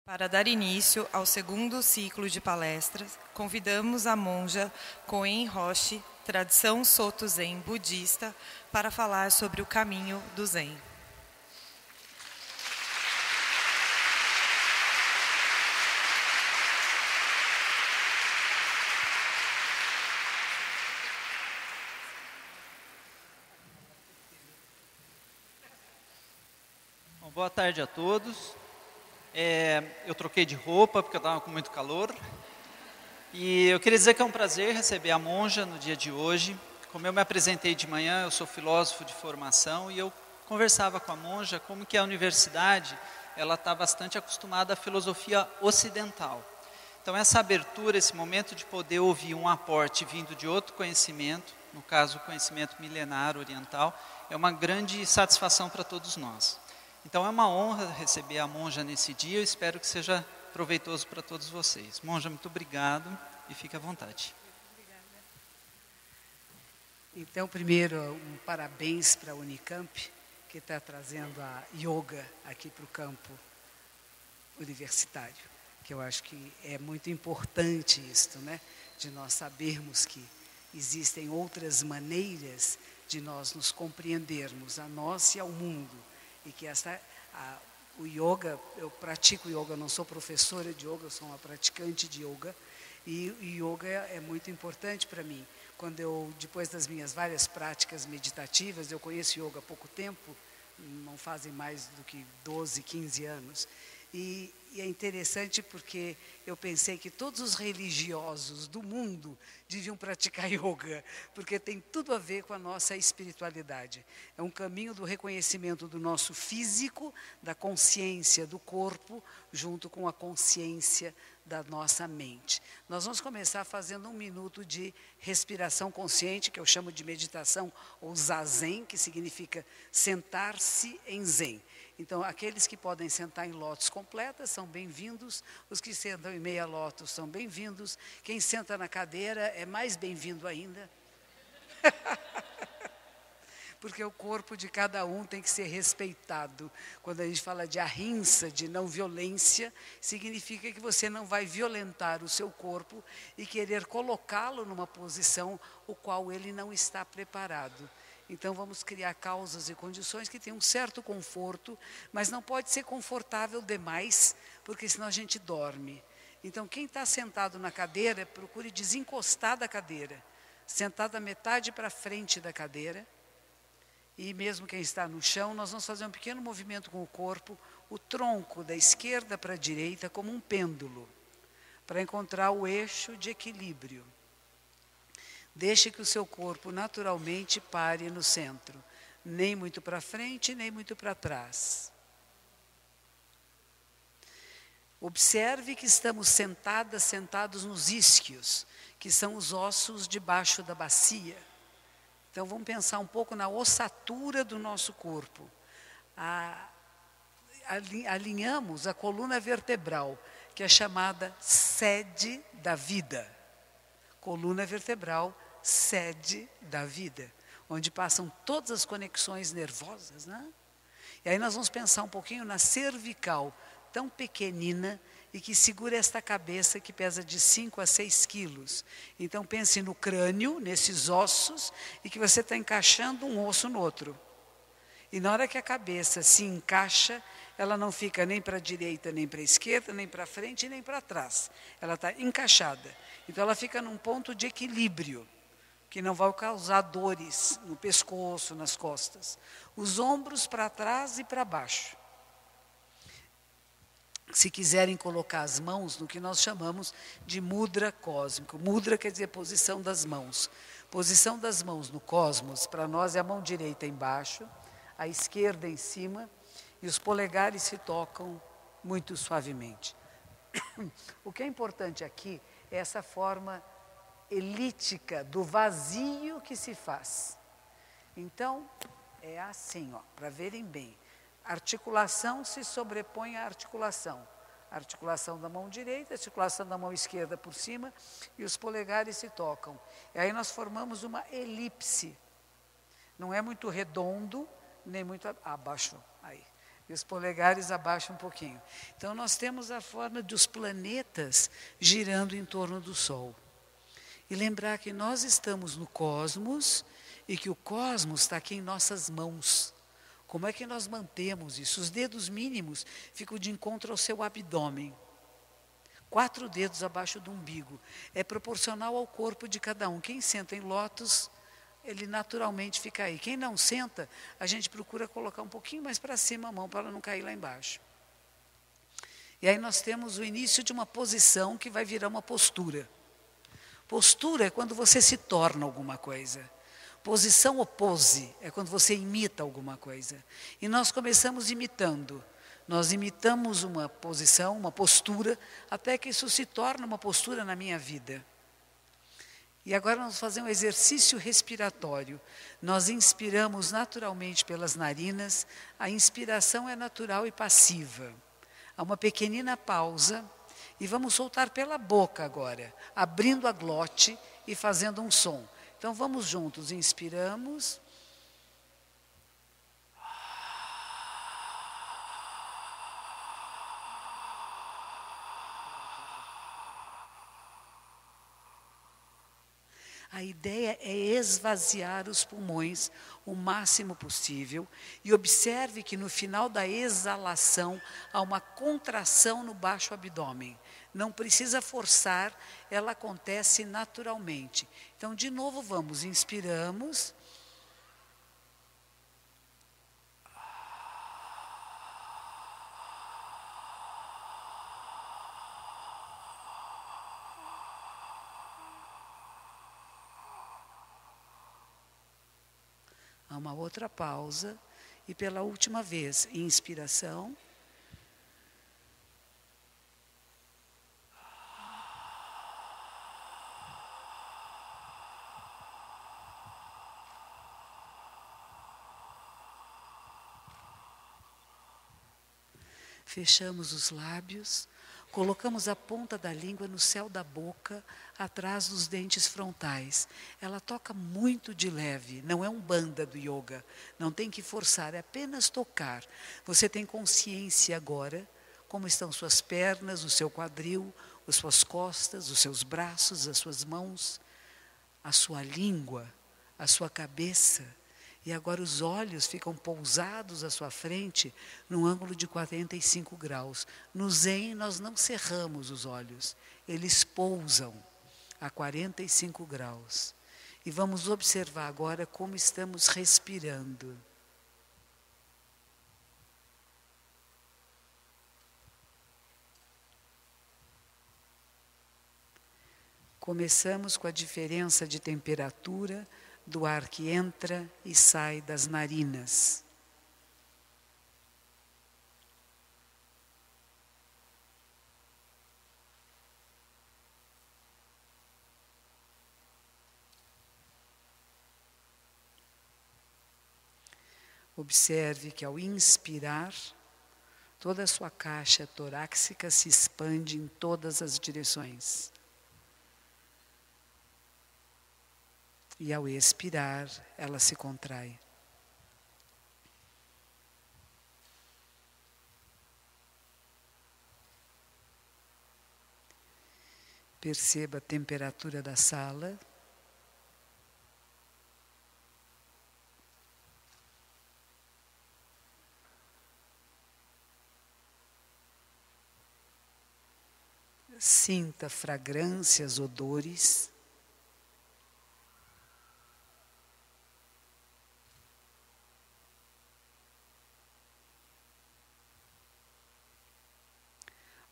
Para dar início ao segundo ciclo de palestras, convidamos a monja Koen Roshi, tradição Soto Zen budista, para falar sobre o caminho do Zen. Bom, boa tarde a todos. Eu troquei de roupa porque eu estava com muito calor. E eu queria dizer que é um prazer receber a monja no dia de hoje. Como eu me apresentei de manhã, eu sou filósofo de formação e eu conversava com a monja como que a universidade ela está bastante acostumada à filosofia ocidental. Então essa abertura, esse momento de poder ouvir um aporte vindo de outro conhecimento, no caso o conhecimento milenar oriental, é uma grande satisfação para todos nós. Então é uma honra receber a monja nesse dia, eu espero que seja proveitoso para todos vocês. Monja, muito obrigado e fique à vontade. Então, primeiro, um parabéns para a Unicamp, que está trazendo a yoga aqui para o campo universitário, que eu acho que é muito importante isto, né? De nós sabermos que existem outras maneiras de nós nos compreendermos, a nós e ao mundo. E que o yoga, eu pratico yoga, não sou professora de yoga, eu sou uma praticante de yoga. E o yoga é muito importante para mim. Quando depois das minhas várias práticas meditativas, eu conheço yoga há pouco tempo, não fazem mais do que 12, 15 anos. E é interessante porque eu pensei que todos os religiosos do mundo deviam praticar yoga, porque tem tudo a ver com a nossa espiritualidade. É um caminho do reconhecimento do nosso físico, da consciência do corpo, junto com a consciência da nossa mente. Nós vamos começar fazendo 1 minuto de respiração consciente, que eu chamo de meditação ou zazen, que significa sentar-se em zen. Então, aqueles que podem sentar em lótus completa são bem-vindos, os que sentam em meia lótus são bem-vindos, quem senta na cadeira é mais bem-vindo ainda. Porque o corpo de cada um tem que ser respeitado. Quando a gente fala de ahimsa, de não violência, significa que você não vai violentar o seu corpo e querer colocá-lo numa posição o qual ele não está preparado. Então vamos criar causas e condições que tenham um certo conforto, mas não pode ser confortável demais, porque senão a gente dorme. Então quem está sentado na cadeira, procure desencostar da cadeira, sentar da metade para frente da cadeira. E mesmo quem está no chão, nós vamos fazer um pequeno movimento com o corpo, o tronco da esquerda para a direita como um pêndulo, para encontrar o eixo de equilíbrio. Deixe que o seu corpo naturalmente pare no centro, nem muito para frente, nem muito para trás. Observe que estamos sentados nos isquios, que são os ossos debaixo da bacia. Então vamos pensar um pouco na ossatura do nosso corpo. Alinhamos a coluna vertebral, que é chamada sede da vida. Coluna vertebral, sede da vida, onde passam todas as conexões nervosas, né? E aí nós vamos pensar um pouquinho na cervical, tão pequenina e que segura esta cabeça que pesa de 5 a 6 quilos. Então pense no crânio, nesses ossos, e que você está encaixando um osso no outro. E na hora que a cabeça se encaixa, ela não fica nem para a direita, nem para a esquerda, nem para frente, nem para trás. Ela está encaixada. Então ela fica num ponto de equilíbrio, que não vai causar dores no pescoço, nas costas. Os ombros para trás e para baixo. Se quiserem colocar as mãos no que nós chamamos de mudra cósmico. Mudra quer dizer posição das mãos. Posição das mãos no cosmos, para nós é a mão direita embaixo, a esquerda em cima, e os polegares se tocam muito suavemente. O que é importante aqui é essa forma elíptica do vazio que se faz. Então, é assim, ó, para verem bem. Articulação se sobrepõe à articulação. Articulação da mão direita, articulação da mão esquerda por cima, e os polegares se tocam. E aí nós formamos uma elipse. Não é muito redondo, nem muito abaixo. Aí. E os polegares abaixam um pouquinho. Então, nós temos a forma dos planetas girando em torno do Sol. E lembrar que nós estamos no cosmos e que o cosmos está aqui em nossas mãos. Como é que nós mantemos isso? Os dedos mínimos ficam de encontro ao seu abdômen. 4 dedos abaixo do umbigo. É proporcional ao corpo de cada um. Quem senta em lótus, ele naturalmente fica aí. Quem não senta, a gente procura colocar um pouquinho mais para cima a mão, para ela não cair lá embaixo. E aí nós temos o início de uma posição que vai virar uma postura. Postura é quando você se torna alguma coisa. Posição ou pose é quando você imita alguma coisa. E nós começamos imitando. Nós imitamos uma posição, uma postura, até que isso se torna uma postura na minha vida. E agora nós vamos fazer um exercício respiratório. Nós inspiramos naturalmente pelas narinas. A inspiração é natural e passiva. Há uma pequenina pausa. E vamos soltar pela boca agora, abrindo a glote e fazendo um som. Então vamos juntos, inspiramos. A ideia é esvaziar os pulmões o máximo possível e observe que no final da exalação há uma contração no baixo abdômen. Não precisa forçar, ela acontece naturalmente. Então, de novo, vamos, inspiramos. Há uma outra pausa e pela última vez, inspiração. Fechamos os lábios, colocamos a ponta da língua no céu da boca, atrás dos dentes frontais. Ela toca muito de leve, não é um banda do yoga, não tem que forçar, é apenas tocar. Você tem consciência agora, como estão suas pernas, o seu quadril, as suas costas, os seus braços, as suas mãos, a sua língua, a sua cabeça. E agora os olhos ficam pousados à sua frente num ângulo de 45 graus. No Zen nós não cerramos os olhos, eles pousam a 45 graus. E vamos observar agora como estamos respirando. Começamos com a diferença de temperatura do ar que entra e sai das narinas. Observe que ao inspirar, toda a sua caixa torácica se expande em todas as direções. E ao expirar, ela se contrai. Perceba a temperatura da sala. Sinta fragrâncias, odores.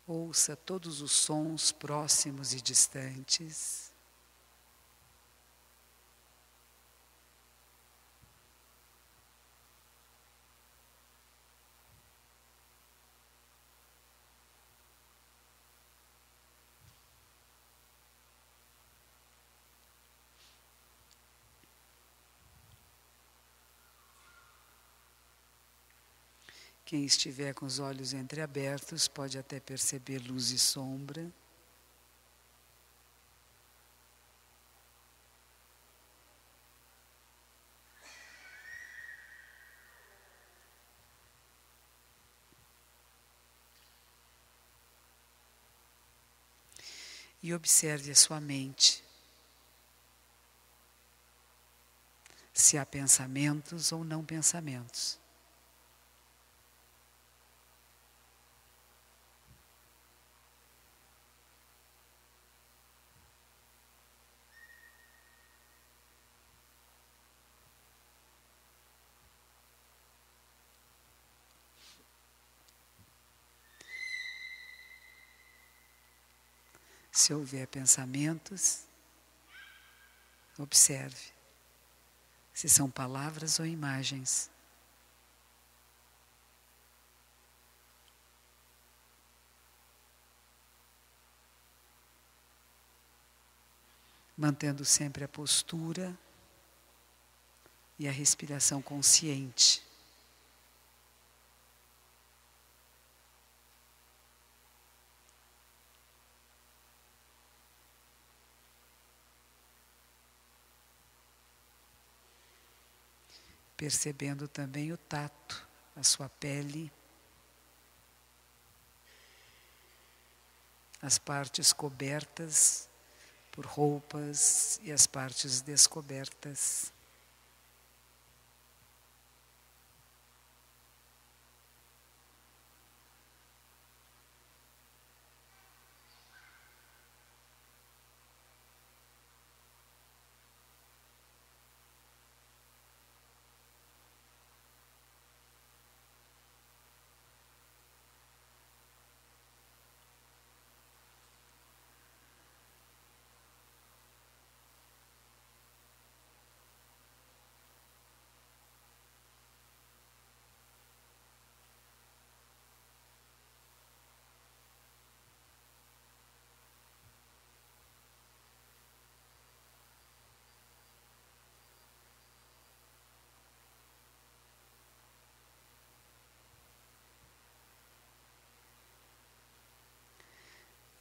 Ouça todos os sons próximos e distantes. Quem estiver com os olhos entreabertos pode até perceber luz e sombra. e observe a sua mente. Se há pensamentos ou não pensamentos. Se houver pensamentos, observe se são palavras ou imagens. Mantendo sempre a postura e a respiração consciente. Percebendo também o tato, a sua pele, as partes cobertas por roupas e as partes descobertas.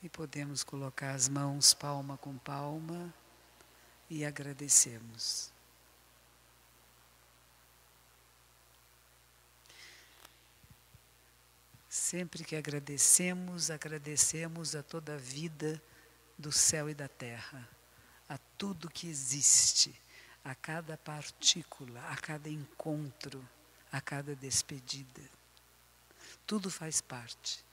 E podemos colocar as mãos palma com palma e agradecemos. Sempre que agradecemos, agradecemos a toda a vida do céu e da terra, a tudo que existe, a cada partícula, a cada encontro, a cada despedida. Tudo faz parte.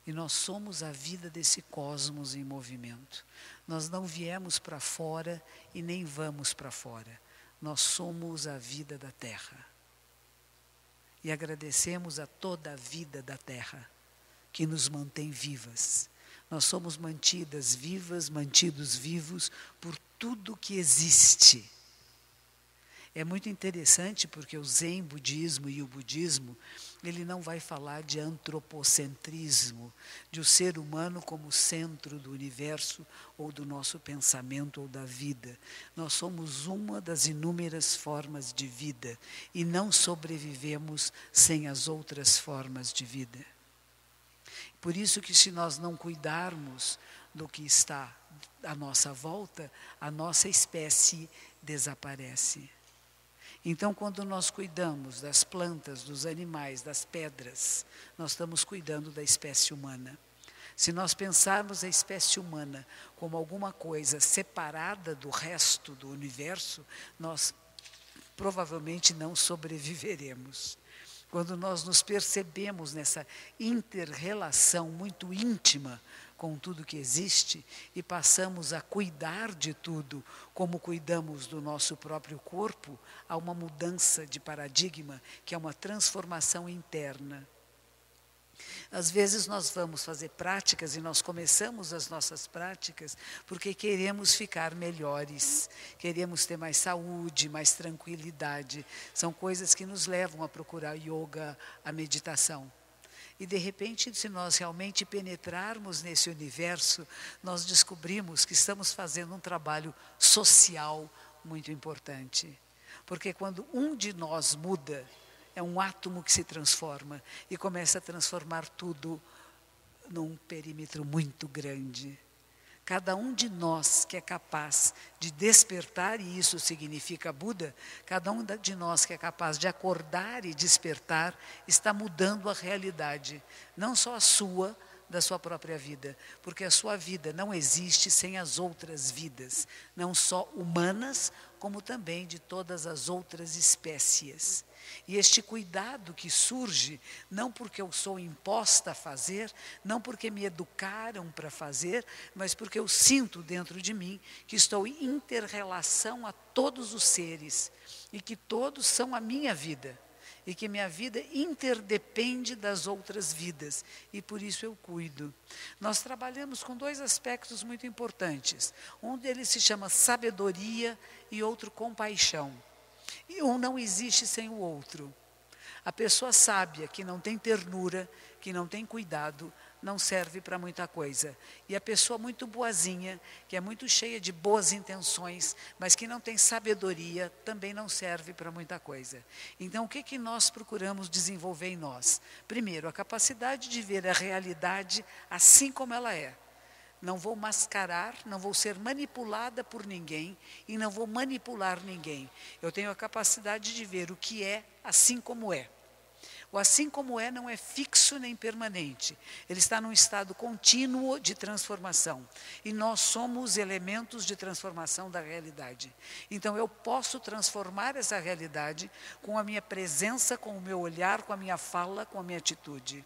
E nós somos a vida desse cosmos em movimento. Nós não viemos para fora e nem vamos para fora. Nós somos a vida da Terra. E agradecemos a toda a vida da Terra, que nos mantém vivas. Nós somos mantidas vivas, mantidos vivos por tudo que existe. É muito interessante porque o Zen budismo e o budismo, ele não vai falar de antropocentrismo, de o ser humano como centro do universo ou do nosso pensamento ou da vida. Nós somos uma das inúmeras formas de vida e não sobrevivemos sem as outras formas de vida. Por isso que se nós não cuidarmos do que está à nossa volta, a nossa espécie desaparece. Então, quando nós cuidamos das plantas, dos animais, das pedras, nós estamos cuidando da espécie humana. Se nós pensarmos a espécie humana como alguma coisa separada do resto do universo, nós provavelmente não sobreviveremos. Quando nós nos percebemos nessa inter-relação muito íntima com tudo que existe e passamos a cuidar de tudo como cuidamos do nosso próprio corpo, há uma mudança de paradigma, que é uma transformação interna. Às vezes nós vamos fazer práticas e nós começamos as nossas práticas porque queremos ficar melhores, queremos ter mais saúde, mais tranquilidade. São coisas que nos levam a procurar yoga, a meditação. E de repente, se nós realmente penetrarmos nesse universo, nós descobrimos que estamos fazendo um trabalho social muito importante. Porque quando um de nós muda, é um átomo que se transforma e começa a transformar tudo num perímetro muito grande. Cada um de nós que é capaz de despertar, e isso significa Buda, cada um de nós que é capaz de acordar e despertar, está mudando a realidade. Não só a sua, da sua própria vida, porque a sua vida não existe sem as outras vidas, não só humanas, como também de todas as outras espécies. E este cuidado que surge, não porque eu sou imposta a fazer, não porque me educaram para fazer, mas porque eu sinto dentro de mim que estou em inter-relação a todos os seres e que todos são a minha vida. E que minha vida interdepende das outras vidas, e por isso eu cuido. Nós trabalhamos com 2 aspectos muito importantes. Um deles se chama sabedoria e outro compaixão. E um não existe sem o outro. A pessoa sábia, que não tem ternura, que não tem cuidado, não serve para muita coisa. E a pessoa muito boazinha, que é muito cheia de boas intenções, mas que não tem sabedoria, também não serve para muita coisa. Então, o que nós procuramos desenvolver em nós? Primeiro, a capacidade de ver a realidade assim como ela é. Não vou mascarar, não vou ser manipulada por ninguém e não vou manipular ninguém. Eu tenho a capacidade de ver o que é assim como é. O assim como é não é fixo nem permanente. Ele está num estado contínuo de transformação. E nós somos elementos de transformação da realidade. Então eu posso transformar essa realidade com a minha presença, com o meu olhar, com a minha fala, com a minha atitude.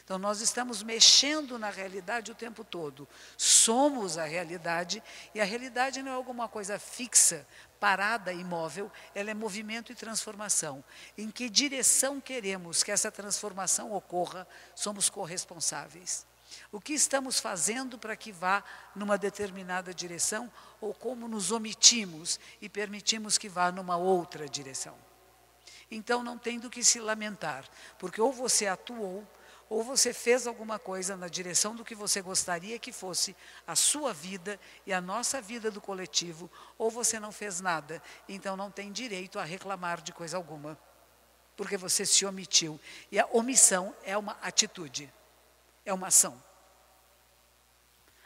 Então nós estamos mexendo na realidade o tempo todo. Somos a realidade e a realidade não é alguma coisa fixa, parada, imóvel, ela é movimento e transformação. Em que direção queremos que essa transformação ocorra, somos corresponsáveis. O que estamos fazendo para que vá numa determinada direção ou como nos omitimos e permitimos que vá numa outra direção. Então não tem do que se lamentar, porque ou você atuou, ou você fez alguma coisa na direção do que você gostaria que fosse a sua vida e a nossa vida do coletivo, ou você não fez nada, então não tem direito a reclamar de coisa alguma, porque você se omitiu. E a omissão é uma atitude, é uma ação.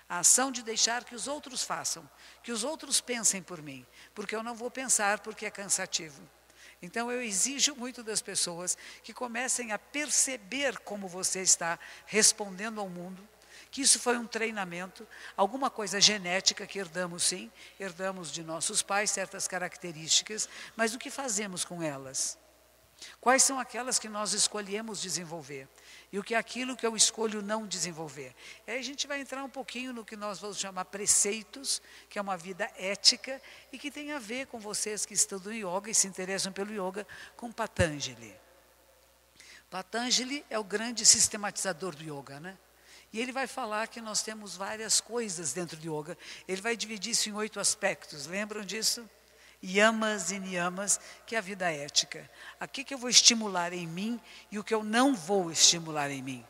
A ação de deixar que os outros façam, que os outros pensem por mim, porque eu não vou pensar porque é cansativo. Então eu exijo muito das pessoas que comecem a perceber como você está respondendo ao mundo, que isso foi um treinamento, alguma coisa genética que herdamos sim, herdamos de nossos pais certas características, mas o que fazemos com elas? Quais são aquelas que nós escolhemos desenvolver? E o que é aquilo que eu escolho não desenvolver? E aí a gente vai entrar um pouquinho no que nós vamos chamar preceitos, que é uma vida ética, e que tem a ver com vocês que estudam yoga e se interessam pelo yoga, com Patanjali. Patanjali é o grande sistematizador do yoga, né? E ele vai falar que nós temos várias coisas dentro do yoga. Ele vai dividir isso em 8 aspectos, lembram disso? Yamas e niyamas, que é a vida ética. Aqui que eu vou estimular em mim e o que eu não vou estimular em mim.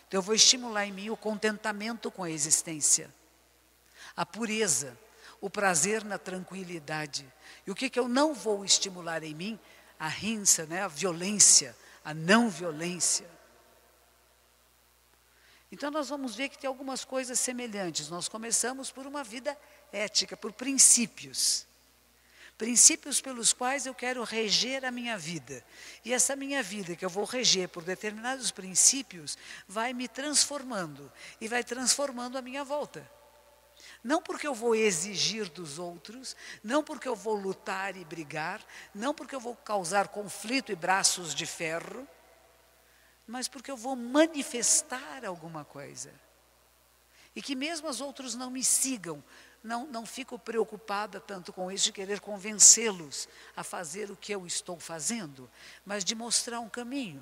Então eu vou estimular em mim o contentamento com a existência, a pureza, o prazer na tranquilidade. E o que eu não vou estimular em mim? A ahimsa, né? A violência, a não violência. Então nós vamos ver que tem algumas coisas semelhantes. Nós começamos por uma vida ética, por princípios. Princípios pelos quais eu quero reger a minha vida. E essa minha vida que eu vou reger por determinados princípios vai me transformando e vai transformando a minha volta. Não porque eu vou exigir dos outros, não porque eu vou lutar e brigar, não porque eu vou causar conflito e braços de ferro, mas porque eu vou manifestar alguma coisa. E que mesmo os outros não me sigam, não fico preocupada tanto com isso de querer convencê-los a fazer o que eu estou fazendo, mas de mostrar um caminho.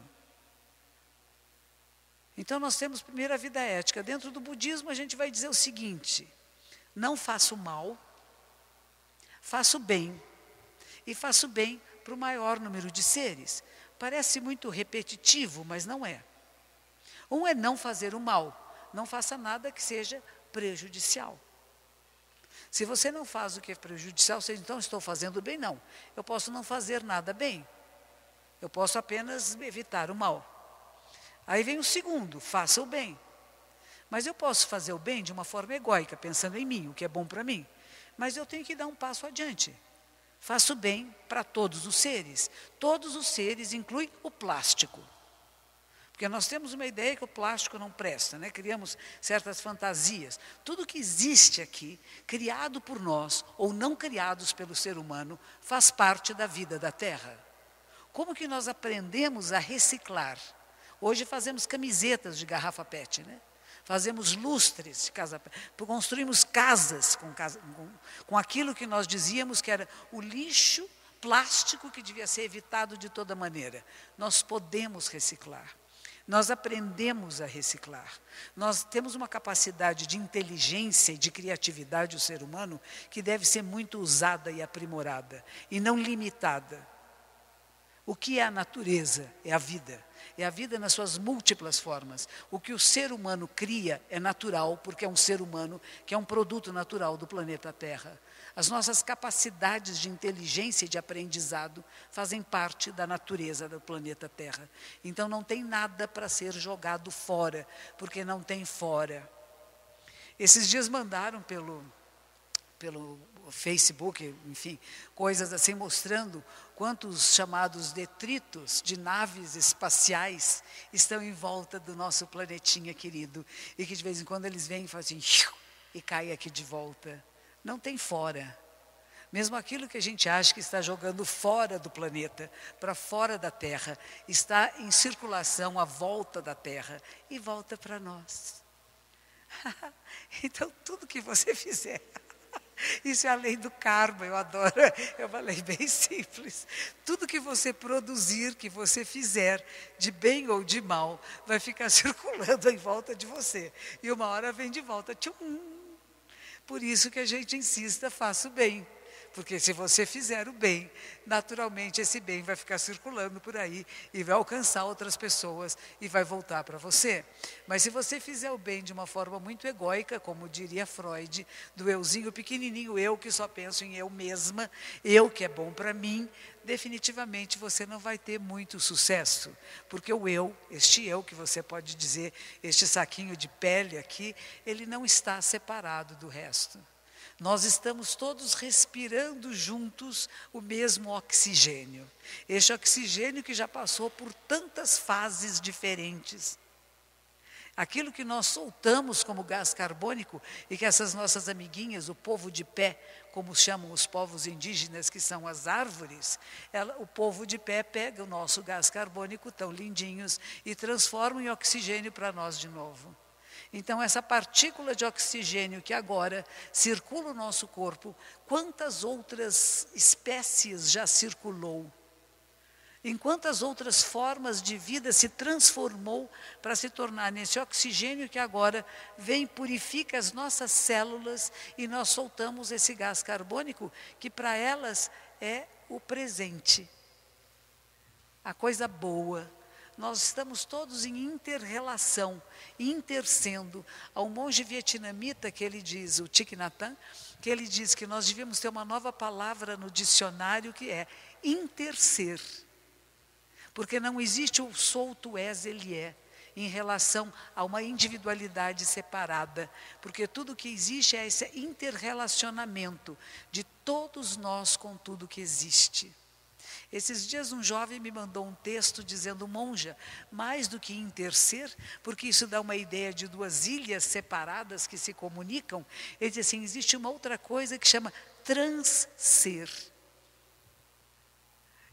Então nós temos primeiro a vida ética. Dentro do budismo a gente vai dizer o seguinte: não faço mal, faço bem, e faço bem para o maior número de seres. Parece muito repetitivo, mas não é. Um é não fazer o mal, não faça nada que seja prejudicial. Se você não faz o que é prejudicial, você então estou fazendo bem? Não. Eu posso não fazer nada bem. Eu posso apenas evitar o mal. Aí vem o segundo, faça o bem. Mas eu posso fazer o bem de uma forma egóica, pensando em mim, o que é bom para mim. Mas eu tenho que dar um passo adiante. Faço bem para todos os seres. Todos os seres incluem o plástico. Porque nós temos uma ideia que o plástico não presta, né? Criamos certas fantasias. Tudo que existe aqui, criado por nós ou não criados pelo ser humano, faz parte da vida da Terra. Como que nós aprendemos a reciclar? Hoje fazemos camisetas de garrafa PET, né? Fazemos lustres de casa, construímos casas com aquilo que nós dizíamos que era o lixo plástico que devia ser evitado de toda maneira. Nós podemos reciclar. Nós aprendemos a reciclar. Nós temos uma capacidade de inteligência e de criatividade, o ser humano, que deve ser muito usada e aprimorada, e não limitada. O que é a natureza? É a vida. É a vida nas suas múltiplas formas. O que o ser humano cria é natural, porque é um ser humano que é um produto natural do planeta Terra. As nossas capacidades de inteligência e de aprendizado fazem parte da natureza do planeta Terra. Então não tem nada para ser jogado fora, porque não tem fora. Esses dias mandaram pelo Facebook, enfim, coisas assim mostrando quantos chamados detritos de naves espaciais estão em volta do nosso planetinha querido e que de vez em quando eles vêm e fazem e caem aqui de volta. Não tem fora. Mesmo aquilo que a gente acha que está jogando fora do planeta, para fora da Terra, está em circulação à volta da Terra e volta para nós. Então, tudo que você fizer, isso é a lei do karma, eu adoro, é uma lei bem simples. Tudo que você produzir, que você fizer, de bem ou de mal, vai ficar circulando em volta de você. E uma hora vem de volta. Tchum. Por isso que a gente insista, faça o bem. Porque se você fizer o bem, naturalmente esse bem vai ficar circulando por aí e vai alcançar outras pessoas e vai voltar para você. Mas se você fizer o bem de uma forma muito egóica, como diria Freud, do euzinho pequenininho, eu que só penso em eu mesma, eu que é bom para mim, definitivamente você não vai ter muito sucesso. Porque o eu, este eu que você pode dizer, este saquinho de pele aqui, ele não está separado do resto. Nós estamos todos respirando juntos o mesmo oxigênio. Este oxigênio que já passou por tantas fases diferentes. Aquilo que nós soltamos como gás carbônico e que essas nossas amiguinhas, o povo de pé, como chamam os povos indígenas, que são as árvores, o povo de pé pega o nosso gás carbônico, tão lindinhos, e transforma em oxigênio para nós de novo. Então, essa partícula de oxigênio que agora circula o nosso corpo, quantas outras espécies já circulou? Em quantas outras formas de vida se transformou para se tornar nesse oxigênio que agora vem, purifica as nossas células e nós soltamos esse gás carbônico que para elas é o presente, a coisa boa. Nós estamos todos em inter-relação, intersendo. Há um monge vietnamita que ele diz, o Thich Nhat Hanh, que ele diz que nós devíamos ter uma nova palavra no dicionário que é interser. Porque não existe o sou, tu és, ele é, em relação a uma individualidade separada. Porque tudo que existe é esse interrelacionamento de todos nós com tudo que existe. Esses dias um jovem me mandou um texto dizendo, monja, mais do que interser, porque isso dá uma ideia de duas ilhas separadas que se comunicam, ele diz assim, existe uma outra coisa que chama transser.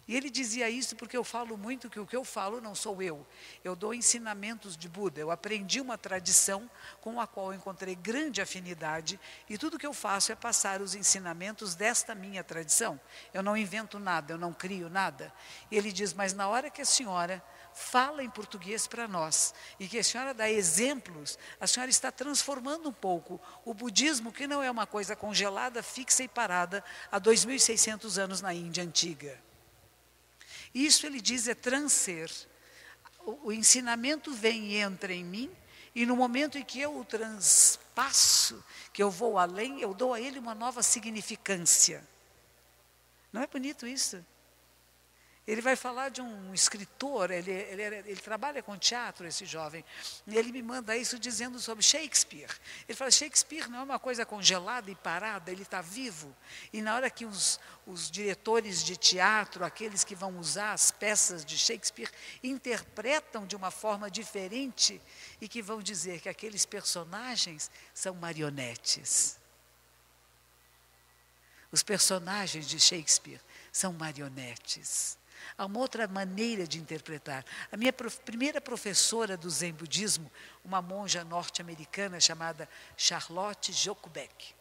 E ele dizia isso porque eu falo muito que o que eu falo não sou eu. Eu dou ensinamentos de Buda. Eu aprendi uma tradição com a qual eu encontrei grande afinidade e tudo que eu faço é passar os ensinamentos desta minha tradição. Eu não invento nada, eu não crio nada. E ele diz, mas na hora que a senhora fala em português para nós e que a senhora dá exemplos, a senhora está transformando um pouco o budismo, que não é uma coisa congelada, fixa e parada há 2.600 anos na Índia antiga. Isso, ele diz, é transser. O ensinamento vem e entra em mim, e no momento em que eu o transpasso, que eu vou além, eu dou a ele uma nova significância. Não é bonito isso? Ele vai falar de um escritor, ele trabalha com teatro, esse jovem, e ele me manda isso dizendo sobre Shakespeare. Ele fala, Shakespeare não é uma coisa congelada e parada, ele está vivo. E na hora que os diretores de teatro, aqueles que vão usar as peças de Shakespeare, interpretam de uma forma diferente e que vão dizer que aqueles personagens são marionetes. Os personagens de Shakespeare são marionetes. Há uma outra maneira de interpretar. A minha primeira professora do Zen Budismo, uma monja norte-americana chamada Charlotte Jokobeck.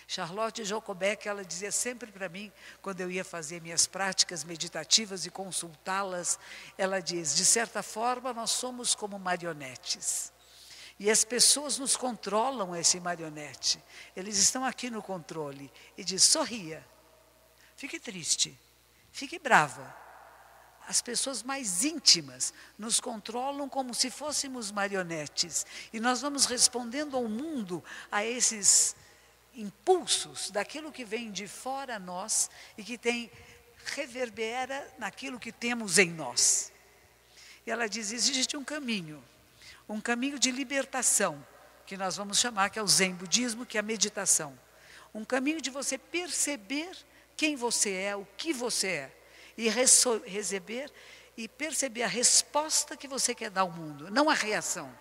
Charlotte Jokobeck, ela dizia sempre para mim, quando eu ia fazer minhas práticas meditativas e consultá-las, ela diz, de certa forma nós somos como marionetes. E as pessoas nos controlam esse marionete. Eles estão aqui no controle. E diz, sorria, fique triste, fique brava. As pessoas mais íntimas nos controlam como se fôssemos marionetes. E nós vamos respondendo ao mundo, a esses impulsos daquilo que vem de fora a nós e que reverbera naquilo que temos em nós. E ela diz, existe um caminho de libertação, que nós vamos chamar, que é o Zen Budismo, que é a meditação. Um caminho de você perceber quem você é, o que você é, e receber e perceber a resposta que você quer dar ao mundo, não a reação.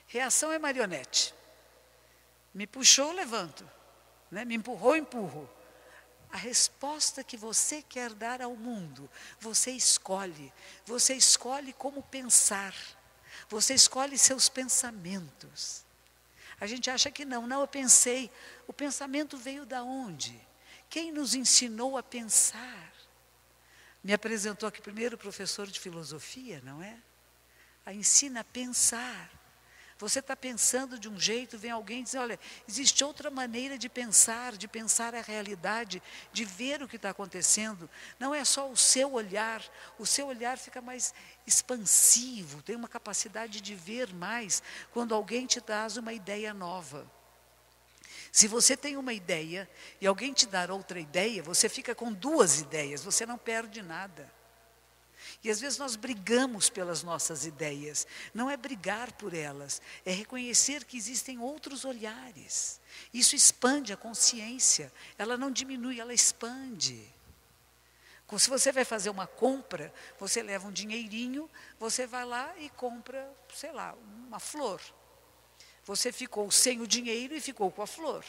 Reação é marionete. Me puxou, levanto. Né? Me empurrou, empurro. A resposta que você quer dar ao mundo, você escolhe. Você escolhe como pensar. Você escolhe seus pensamentos. A gente acha que não, eu pensei. O pensamento veio da onde? Quem nos ensinou a pensar? Me apresentou aqui primeiro o professor de filosofia, não é? A ensina a pensar. Você está pensando de um jeito, vem alguém dizer, olha, existe outra maneira de pensar a realidade, de ver o que está acontecendo. Não é só o seu olhar fica mais expansivo, tem uma capacidade de ver mais quando alguém te traz uma ideia nova. Se você tem uma ideia e alguém te dar outra ideia, você fica com duas ideias, você não perde nada. E às vezes nós brigamos pelas nossas ideias. Não é brigar por elas, é reconhecer que existem outros olhares. Isso expande a consciência, ela não diminui, ela expande. Se você vai fazer uma compra, você leva um dinheirinho, você vai lá e compra, sei lá, uma flor. Você ficou sem o dinheiro e ficou com a flor.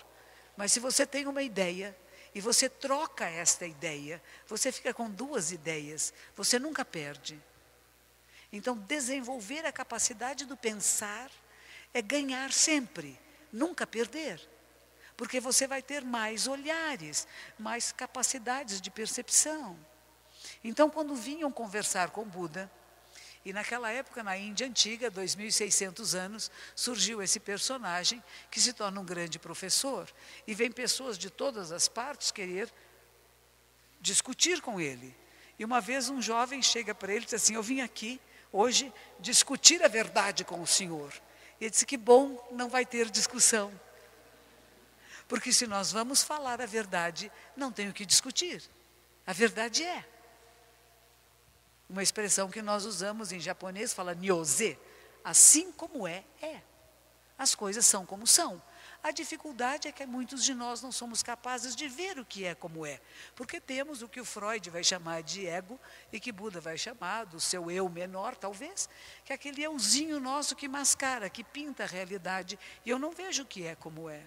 Mas se você tem uma ideia e você troca esta ideia, você fica com duas ideias, você nunca perde. Então, desenvolver a capacidade do pensar é ganhar sempre, nunca perder. Porque você vai ter mais olhares, mais capacidades de percepção. Então, quando vinham conversar com Buda, e naquela época, na Índia antiga, 2.600 anos, surgiu esse personagem que se torna um grande professor. E vem pessoas de todas as partes querer discutir com ele. E uma vez um jovem chega para ele e diz assim, eu vim aqui hoje discutir a verdade com o senhor. E ele disse, que bom, não vai ter discussão. Porque se nós vamos falar a verdade, não tem o que discutir. A verdade é. Uma expressão que nós usamos em japonês, fala nyoze. Assim como é, é. As coisas são como são. A dificuldade é que muitos de nós não somos capazes de ver o que é como é. Porque temos o que o Freud vai chamar de ego e que Buda vai chamar do seu eu menor, talvez, que é aquele euzinho nosso que mascara, que pinta a realidade. E eu não vejo o que é como é.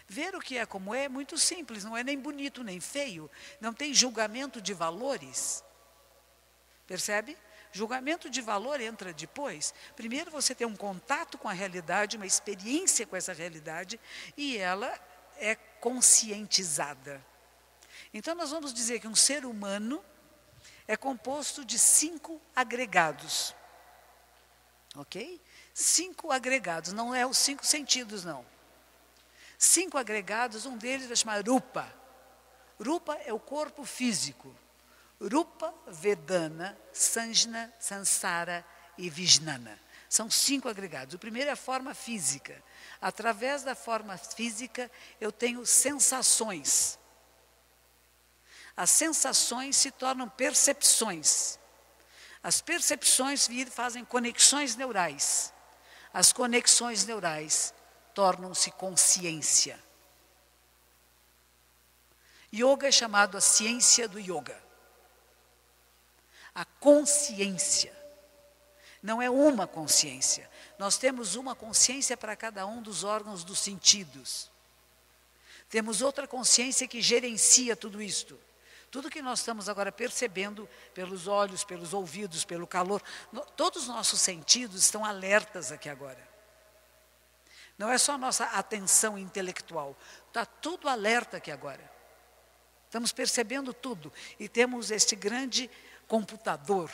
Ver o que é como é muito simples, não é nem bonito nem feio, não tem julgamento de valores. Percebe? Julgamento de valor entra depois. Primeiro você tem um contato com a realidade, uma experiência com essa realidade, e ela é conscientizada. Então nós vamos dizer que um ser humano é composto de 5 agregados. Ok? 5 agregados, não é os 5 sentidos, não. 5 agregados, um deles vai chamar Rupa. Rupa é o corpo físico. Rupa, Vedana, Sanjna, Sansara e Vijnana. São 5 agregados. O primeiro é a forma física. Através da forma física, eu tenho sensações. As sensações se tornam percepções. As percepções fazem conexões neurais. As conexões neurais tornam-se consciência. Yoga é chamado a ciência do yoga. A consciência. Não é uma consciência. Nós temos uma consciência para cada um dos órgãos dos sentidos. Temos outra consciência que gerencia tudo isto. Tudo que nós estamos agora percebendo pelos olhos, pelos ouvidos, pelo calor, todos os nossos sentidos estão alertas aqui agora. Não é só a nossa atenção intelectual, está tudo alerta aqui agora. Estamos percebendo tudo e temos este grande computador.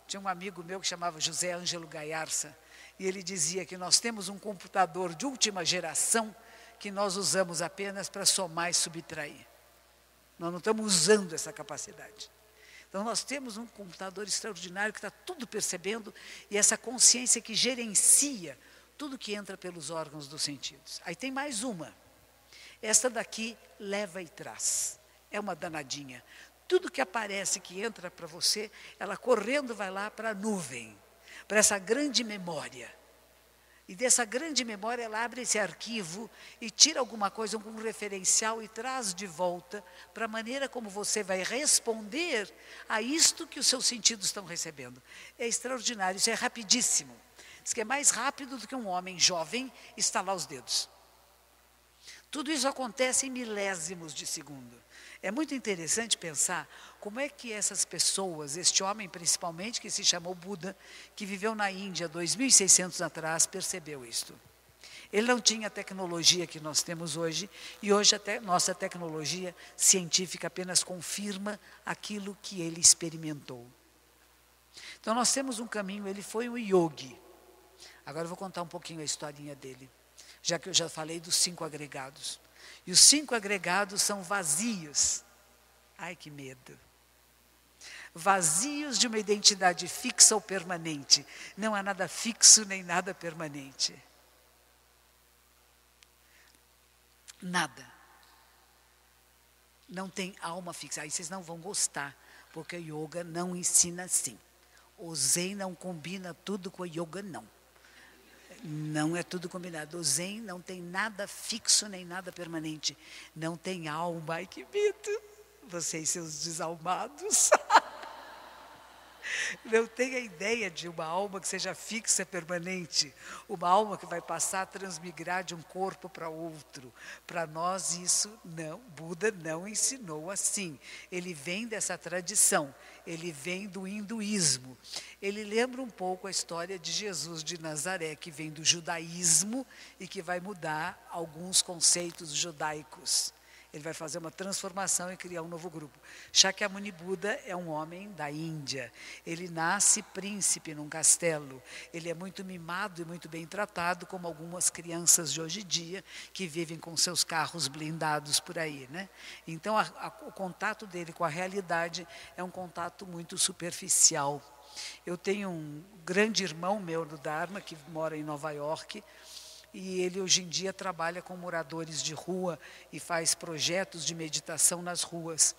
Tinha um amigo meu que chamava José Ângelo Gaiarsa e ele dizia que nós temos um computador de última geração que nós usamos apenas para somar e subtrair. Nós não estamos usando essa capacidade. Então, nós temos um computador extraordinário que está tudo percebendo e essa consciência que gerencia tudo que entra pelos órgãos dos sentidos. Aí tem mais uma. Esta daqui leva e traz. É uma danadinha. Tudo que aparece, que entra para você, ela correndo vai lá para a nuvem, para essa grande memória. E dessa grande memória, ela abre esse arquivo e tira alguma coisa, algum referencial e traz de volta para a maneira como você vai responder a isto que os seus sentidos estão recebendo. É extraordinário, isso é rapidíssimo. Diz que é mais rápido do que um homem jovem estalar os dedos. Tudo isso acontece em milésimos de segundo. É muito interessante pensar como é que essas pessoas, este homem principalmente, que se chamou Buda, que viveu na Índia 2.600 atrás, percebeu isto. Ele não tinha a tecnologia que nós temos hoje, e hoje nossa tecnologia científica apenas confirma aquilo que ele experimentou. Então nós temos um caminho, ele foi um yogi. Agora eu vou contar um pouquinho a historinha dele, já que eu já falei dos 5 agregados. E os 5 agregados são vazios. Ai, que medo. Vazios de uma identidade fixa ou permanente. Não há nada fixo nem nada permanente. Nada. Não tem alma fixa. Aí vocês não vão gostar, porque o yoga não ensina assim. O Zen não combina tudo com o yoga, não. Não é tudo combinado. O Zen não tem nada fixo nem nada permanente. Não tem alma. Ai, que medo. Vocês, seus desalmados. Não tem a ideia de uma alma que seja fixa, permanente. Uma alma que vai passar a transmigrar de um corpo para outro. Para nós isso não, Buda não ensinou assim. Ele vem dessa tradição, ele vem do hinduísmo. Ele lembra um pouco a história de Jesus de Nazaré, que vem do judaísmo e que vai mudar alguns conceitos judaicos. Ele vai fazer uma transformação e criar um novo grupo. Shakyamuni Buda é um homem da Índia. Ele nasce príncipe num castelo. Ele é muito mimado e muito bem tratado, como algumas crianças de hoje em dia, que vivem com seus carros blindados por aí, né? Então, o contato dele com a realidade é um contato muito superficial. Eu tenho um grande irmão meu do Dharma, que mora em Nova York, e ele hoje em dia trabalha com moradores de rua e faz projetos de meditação nas ruas.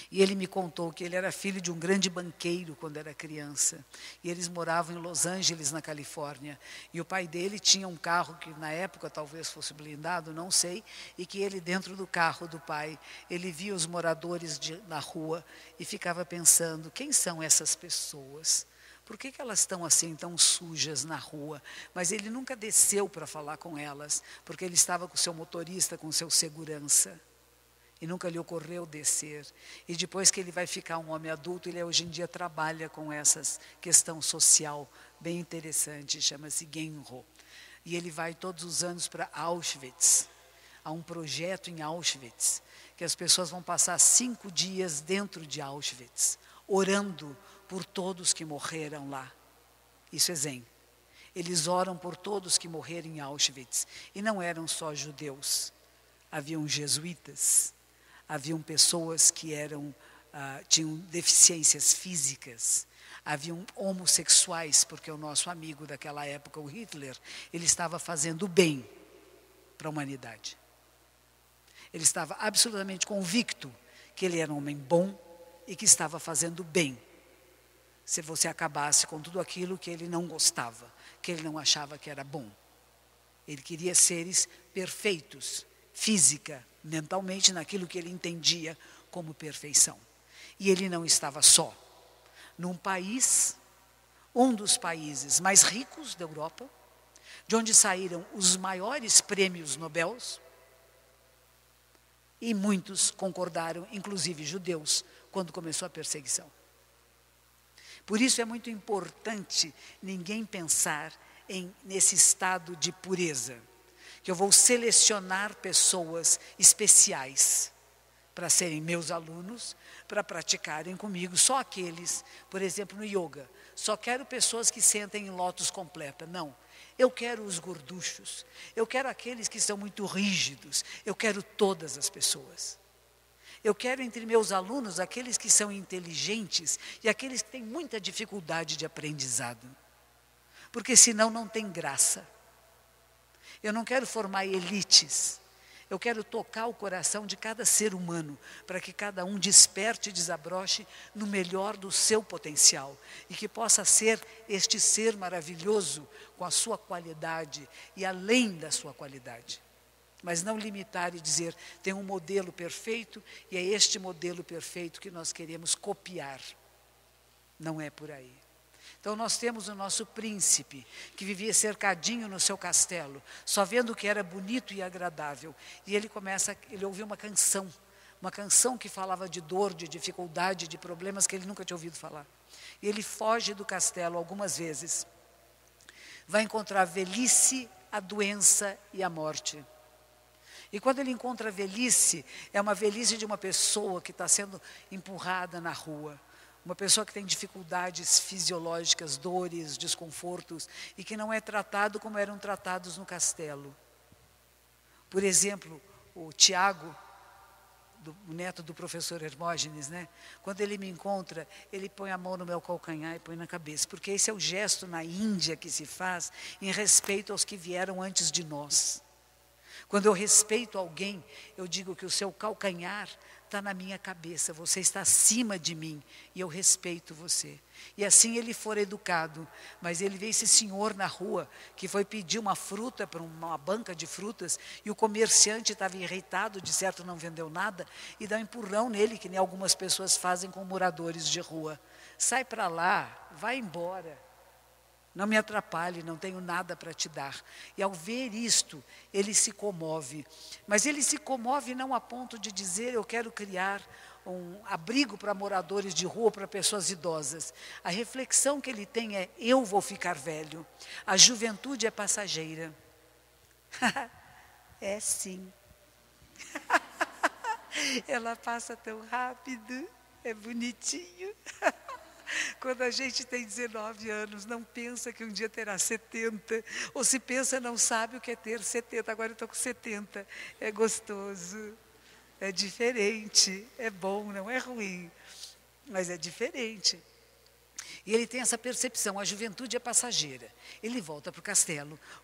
E ele me contou que ele era filho de um grande banqueiro quando era criança. E eles moravam em Los Angeles, na Califórnia. E o pai dele tinha um carro que na época talvez fosse blindado, não sei, e que ele dentro do carro do pai, ele via os moradores na rua e ficava pensando, quem são essas pessoas? Por que elas estão assim, tão sujas na rua? Mas ele nunca desceu para falar com elas, porque ele estava com o seu motorista, com o seu segurança. E nunca lhe ocorreu descer. E depois que ele vai ficar um homem adulto, ele hoje em dia trabalha com essa questão social bem interessante, chama-se Genro. E ele vai todos os anos para Auschwitz. Há um projeto em Auschwitz, que as pessoas vão passar 5 dias dentro de Auschwitz, orando por todos que morreram lá. Isso é Zen. Eles oram por todos que morreram em Auschwitz. E não eram só judeus. Haviam jesuítas, haviam pessoas que tinham deficiências físicas, haviam homossexuais, porque o nosso amigo daquela época, o Hitler, ele estava fazendo bem para a humanidade. Ele estava absolutamente convicto que ele era um homem bom e que estava fazendo bem. Se você acabasse com tudo aquilo que ele não gostava, que ele não achava que era bom. Ele queria seres perfeitos, física, mentalmente, naquilo que ele entendia como perfeição. E ele não estava só. Num país, um dos países mais ricos da Europa, de onde saíram os maiores prêmios Nobel, e muitos concordaram, inclusive judeus, quando começou a perseguição. Por isso é muito importante ninguém pensar nesse estado de pureza, que eu vou selecionar pessoas especiais para serem meus alunos, para praticarem comigo, só aqueles, por exemplo, no yoga, só quero pessoas que sentem em lótus completa. Não, eu quero os gorduchos, eu quero aqueles que são muito rígidos, eu quero todas as pessoas. Eu quero entre meus alunos aqueles que são inteligentes e aqueles que têm muita dificuldade de aprendizado. Porque senão não tem graça. Eu não quero formar elites. Eu quero tocar o coração de cada ser humano, para que cada um desperte e desabroche no melhor do seu potencial. E que possa ser este ser maravilhoso com a sua qualidade e além da sua qualidade. Mas não limitar e dizer, tem um modelo perfeito e é este modelo perfeito que nós queremos copiar. Não é por aí. Então nós temos o nosso príncipe, que vivia cercadinho no seu castelo, só vendo o que era bonito e agradável. E ele ouviu uma canção que falava de dor, de dificuldade, de problemas que ele nunca tinha ouvido falar. E ele foge do castelo algumas vezes. Vai encontrar a velhice, a doença e a morte. E quando ele encontra a velhice, é uma velhice de uma pessoa que está sendo empurrada na rua. Uma pessoa que tem dificuldades fisiológicas, dores, desconfortos, e que não é tratado como eram tratados no castelo. Por exemplo, o Tiago, o neto do professor Hermógenes, né? Quando ele me encontra, ele põe a mão no meu calcanhar e põe na cabeça, porque esse é o gesto na Índia que se faz em respeito aos que vieram antes de nós. Quando eu respeito alguém, eu digo que o seu calcanhar está na minha cabeça, você está acima de mim e eu respeito você. E assim ele for educado, mas ele vê esse senhor na rua que foi pedir uma fruta para uma banca de frutas e o comerciante estava irritado, de certo não vendeu nada, e dá um empurrão nele, que nem algumas pessoas fazem com moradores de rua. Sai para lá, vai embora. Não me atrapalhe, não tenho nada para te dar. E ao ver isto, ele se comove. Mas ele se comove não a ponto de dizer, eu quero criar um abrigo para moradores de rua, para pessoas idosas. A reflexão que ele tem é, eu vou ficar velho. A juventude é passageira. É sim. Ela passa tão rápido, é bonitinho. Quando a gente tem 19 anos, não pensa que um dia terá 70, ou se pensa, não sabe o que é ter 70, agora eu estou com 70, é gostoso, é diferente, é bom, não é ruim, mas é diferente. E ele tem essa percepção, a juventude é passageira. Ele volta para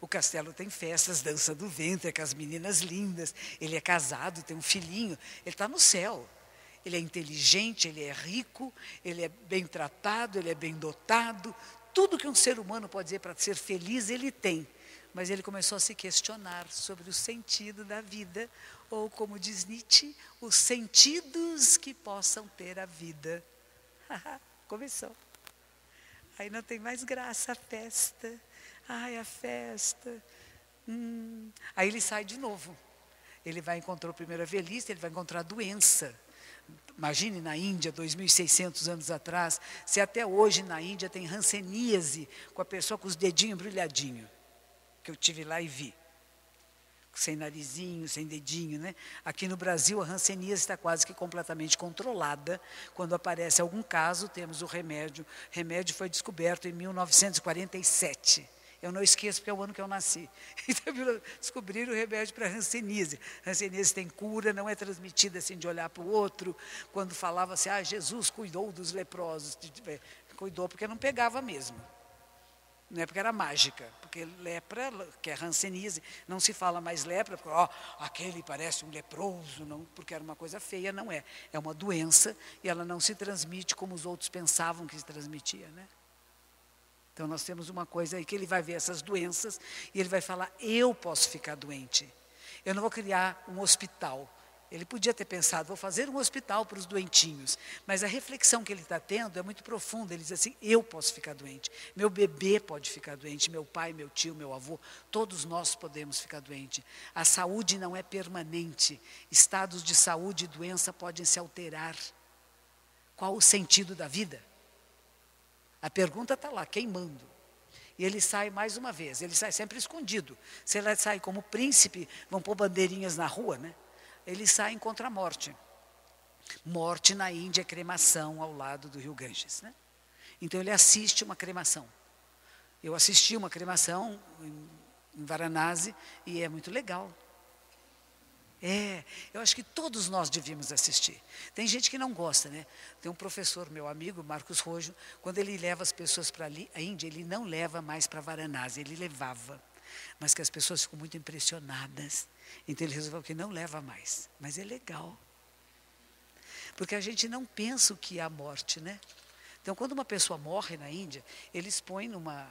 o castelo tem festas, dança do ventre, com as meninas lindas, ele é casado, tem um filhinho, ele está no céu. Ele é inteligente, ele é rico, ele é bem tratado, ele é bem dotado. Tudo que um ser humano pode dizer para ser feliz, ele tem. Mas ele começou a se questionar sobre o sentido da vida, ou como diz Nietzsche, os sentidos que possam ter a vida. Começou. Aí não tem mais graça a festa. Ai, a festa. Aí ele sai de novo. Ele vai encontrar a primeira velhice, ele vai encontrar a doença. Imagine na Índia, 2.600 anos atrás, se até hoje na Índia tem hanseníase, com a pessoa com os dedinhos brilhadinhos, que eu tive lá e vi. Sem narizinho, sem dedinho, né? Aqui no Brasil a hanseníase está quase que completamente controlada. Quando aparece algum caso, temos o remédio. O remédio foi descoberto em 1947. Eu não esqueço porque é o ano que eu nasci. Então, descobriram o remédio para hanseníase. Hanseníase tem cura, não é transmitida assim de olhar para o outro. Quando falava assim, Jesus cuidou dos leprosos. Cuidou porque não pegava mesmo. Não é porque era mágica, porque lepra, que é hanseníase, não se fala mais lepra, porque aquele parece um leproso, não, porque era uma coisa feia, não é. É uma doença e ela não se transmite como os outros pensavam que se transmitia, né? Então nós temos uma coisa aí que ele vai ver essas doenças e ele vai falar, eu posso ficar doente. Eu não vou criar um hospital. Ele podia ter pensado, vou fazer um hospital para os doentinhos. Mas a reflexão que ele está tendo é muito profunda. Ele diz assim, eu posso ficar doente. Meu bebê pode ficar doente. Meu pai, meu tio, meu avô. Todos nós podemos ficar doente. A saúde não é permanente. Estados de saúde e doença podem se alterar. Qual o sentido da vida? A pergunta está lá, queimando. E ele sai mais uma vez. Ele sai sempre escondido. Se ele sai como príncipe, vão pôr bandeirinhas na rua, né? Ele sai contra a morte. Morte na Índia é cremação ao lado do rio Ganges, né? Então ele assiste uma cremação. Eu assisti uma cremação em Varanasi e é muito legal. Eu acho que todos nós devíamos assistir. Tem gente que não gosta, né? Tem um professor, meu amigo, Marcos Rojo, quando ele leva as pessoas para a Índia, ele não leva mais para Varanasi, ele levava. Mas que as pessoas ficam muito impressionadas. Então ele resolveu que não leva mais. Mas é legal. Porque a gente não pensa o que é a morte, né? Então quando uma pessoa morre na Índia, eles põem numa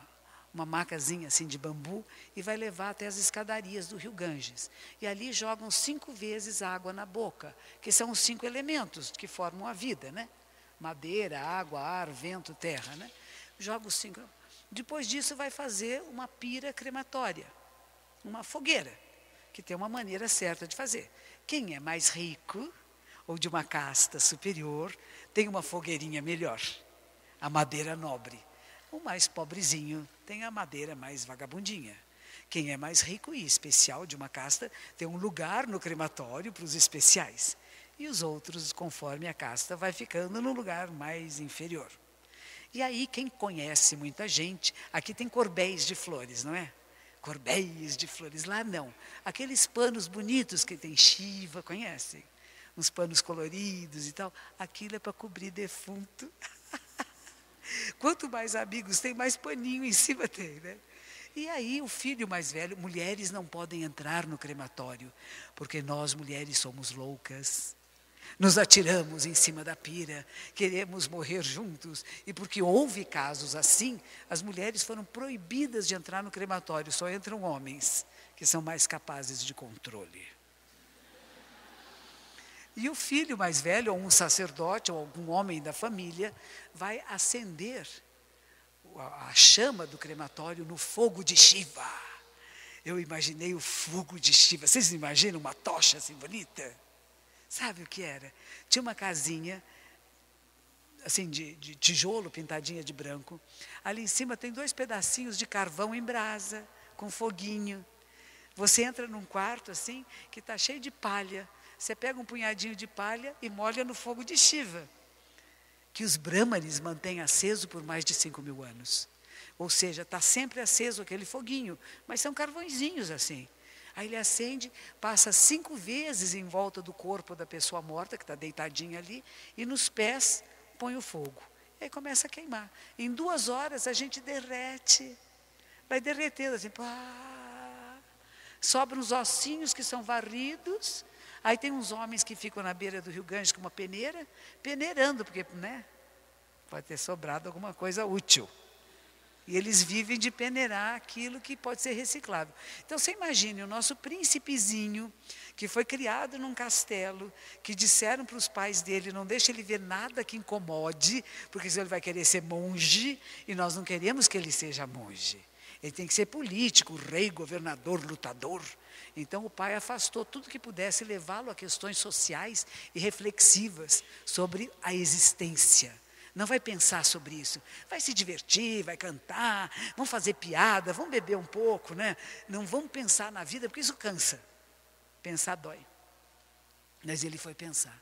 macazinha assim de bambu e vai levar até as escadarias do rio Ganges. E ali jogam 5 vezes água na boca, que são os 5 elementos que formam a vida, né? Madeira, água, ar, vento, terra, né? Joga os 5. Depois disso vai fazer uma pira crematória, uma fogueira, que tem uma maneira certa de fazer. Quem é mais rico ou de uma casta superior tem uma fogueirinha melhor, a madeira nobre. O mais pobrezinho tem a madeira mais vagabundinha. Quem é mais rico e especial de uma casta tem um lugar no crematório para os especiais. E os outros, conforme a casta, vai ficando no lugar mais inferior. E aí, quem conhece muita gente, aqui tem corbéis de flores, não é? Corbéis de flores, lá não. Aqueles panos bonitos que tem Shiva, conhecem? Uns panos coloridos e tal. Aquilo é para cobrir defunto. Quanto mais amigos tem, mais paninho em cima tem, né? E aí o filho mais velho, mulheres não podem entrar no crematório, porque nós mulheres somos loucas. Nos atiramos em cima da pira, queremos morrer juntos. E porque houve casos assim, as mulheres foram proibidas de entrar no crematório, só entram homens, que são mais capazes de controle. E o filho mais velho, ou um sacerdote, ou algum homem da família, vai acender a chama do crematório no fogo de Shiva. Eu imaginei o fogo de Shiva. Vocês imaginam uma tocha assim bonita? Sabe o que era? Tinha uma casinha, assim, de tijolo, pintadinha de branco. Ali em cima tem 2 pedacinhos de carvão em brasa, com foguinho. Você entra num quarto, assim, que está cheio de palha. Você pega um punhadinho de palha e molha no fogo de Shiva, que os brahmanes mantêm aceso por mais de 5.000 anos. Ou seja, está sempre aceso aquele foguinho, mas são carvõezinhos assim. Aí ele acende, passa 5 vezes em volta do corpo da pessoa morta, que está deitadinha ali, e nos pés põe o fogo. E aí começa a queimar. Em 2 horas a gente derrete, vai derretendo assim, pá. Sobram os ossinhos que são varridos. Aí tem uns homens que ficam na beira do rio Ganges com uma peneira, peneirando, porque, né, pode ter sobrado alguma coisa útil. E eles vivem de peneirar aquilo que pode ser reciclado. Então, você imagine o nosso príncipezinho, que foi criado num castelo, que disseram para os pais dele, não deixe ele ver nada que incomode, porque senão ele vai querer ser monge, e nós não queremos que ele seja monge. Ele tem que ser político, rei, governador, lutador. Então o pai afastou tudo que pudesse levá-lo a questões sociais e reflexivas sobre a existência. Não vai pensar sobre isso. Vai se divertir, vai cantar, vão fazer piada, vão beber um pouco, né? Não vão pensar na vida, porque isso cansa. Pensar dói. Mas ele foi pensar.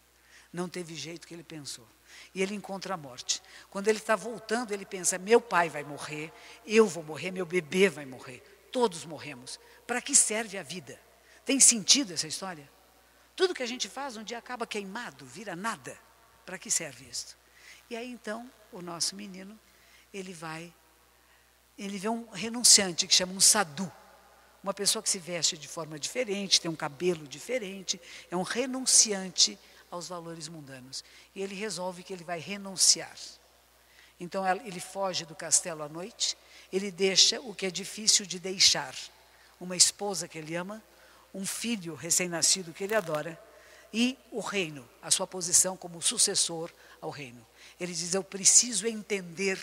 Não teve jeito que ele pensou. E ele encontra a morte. Quando ele está voltando, ele pensa, meu pai vai morrer, eu vou morrer, meu bebê vai morrer. Todos morremos. Para que serve a vida? Tem sentido essa história? Tudo que a gente faz um dia acaba queimado, vira nada. Para que serve isso? E aí então, o nosso menino, ele vai ele vê um renunciante que chama um sadhu. Uma pessoa que se veste de forma diferente, tem um cabelo diferente, é um renunciante aos valores mundanos. E ele resolve que ele vai renunciar. Então ele foge do castelo à noite, ele deixa o que é difícil de deixar. Uma esposa que ele ama, um filho recém-nascido que ele adora, e o reino, a sua posição como sucessor ao reino. Ele diz, eu preciso entender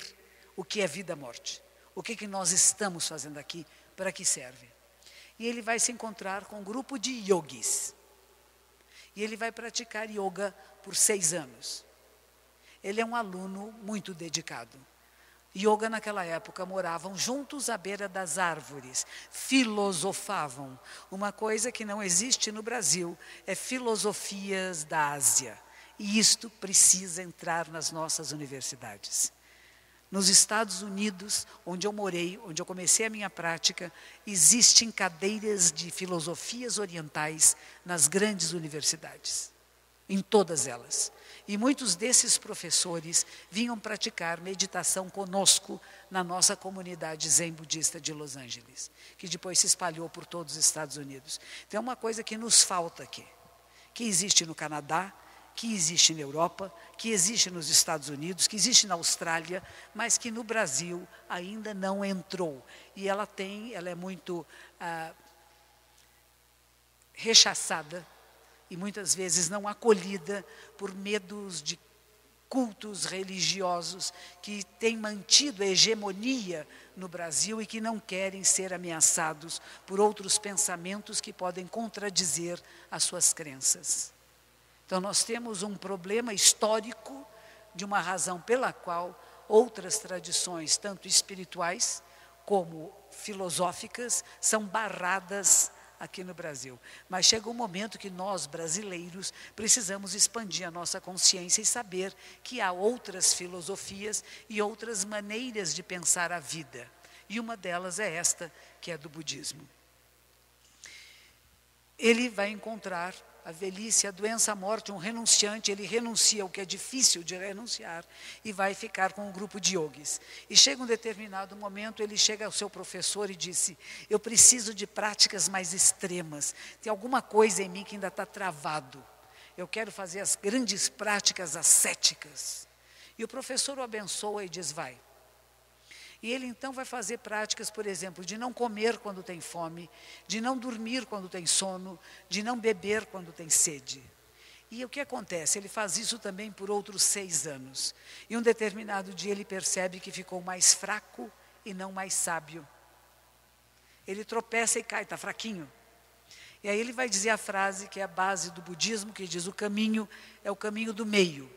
o que é vida-morte. O que nós estamos fazendo aqui, para que serve. E ele vai se encontrar com um grupo de yogis. E ele vai praticar yoga por 6 anos. Ele é um aluno muito dedicado. Yoga naquela época moravam juntos à beira das árvores, filosofavam. Uma coisa que não existe no Brasil é filosofias da Ásia. E isto precisa entrar nas nossas universidades. Nos Estados Unidos, onde eu morei, onde eu comecei a minha prática, existem cadeiras de filosofias orientais nas grandes universidades, em todas elas. E muitos desses professores vinham praticar meditação conosco na nossa comunidade zen budista de Los Angeles, que depois se espalhou por todos os Estados Unidos. Então é uma coisa que nos falta aqui, que existe no Canadá, que existe na Europa, que existe nos Estados Unidos, que existe na Austrália, mas que no Brasil ainda não entrou. E ela é muito rechaçada e muitas vezes não acolhida por medos de cultos religiosos que têm mantido a hegemonia no Brasil e que não querem ser ameaçados por outros pensamentos que podem contradizer as suas crenças. Então, nós temos um problema histórico de uma razão pela qual outras tradições, tanto espirituais como filosóficas, são barradas aqui no Brasil. Mas chega um momento que nós, brasileiros, precisamos expandir a nossa consciência e saber que há outras filosofias e outras maneiras de pensar a vida. E uma delas é esta, que é do budismo. Ele vai encontrar a velhice, a doença, a morte, um renunciante, ele renuncia ao que é difícil de renunciar e vai ficar com um grupo de yogis. E chega um determinado momento, ele chega ao seu professor e disse, eu preciso de práticas mais extremas, tem alguma coisa em mim que ainda está travado, eu quero fazer as grandes práticas ascéticas. E o professor o abençoa e diz, vai. E ele então vai fazer práticas, por exemplo, de não comer quando tem fome, de não dormir quando tem sono, de não beber quando tem sede. E o que acontece? Ele faz isso também por outros 6 anos. E um determinado dia ele percebe que ficou mais fraco e não mais sábio. Ele tropeça e cai, está fraquinho. E aí ele vai dizer a frase que é a base do budismo, que diz, o caminho é o caminho do meio.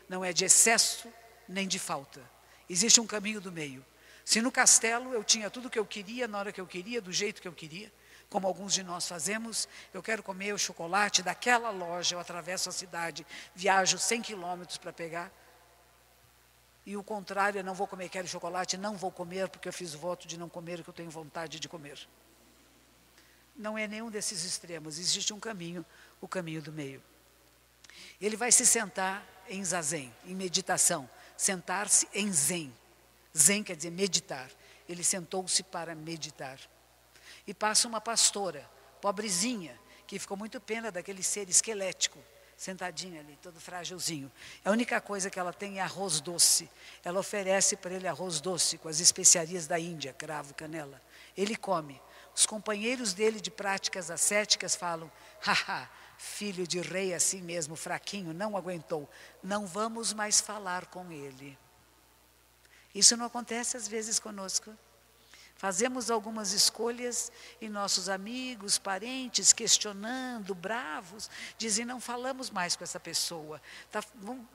Não é de excesso nem de falta. Existe um caminho do meio. Se no castelo eu tinha tudo o que eu queria, na hora que eu queria, do jeito que eu queria, como alguns de nós fazemos, eu quero comer o chocolate daquela loja, eu atravesso a cidade, viajo 100 quilômetros para pegar. E o contrário, eu não vou comer, quero chocolate, não vou comer, porque eu fiz voto de não comer o que eu tenho vontade de comer. Não é nenhum desses extremos, existe um caminho, o caminho do meio. Ele vai se sentar em zazen, em meditação, sentar-se em zen. Zen quer dizer meditar. Ele sentou-se para meditar. E passa uma pastora, pobrezinha, que ficou muito pena daquele ser esquelético, sentadinho ali, todo frágilzinho. A única coisa que ela tem é arroz doce. Ela oferece para ele arroz doce com as especiarias da Índia, cravo, canela. Ele come. Os companheiros dele de práticas ascéticas falam, haha, filho de rei assim mesmo, fraquinho, não aguentou. Não vamos mais falar com ele. Isso não acontece às vezes conosco. Fazemos algumas escolhas e nossos amigos, parentes, questionando, bravos, dizem, não falamos mais com essa pessoa.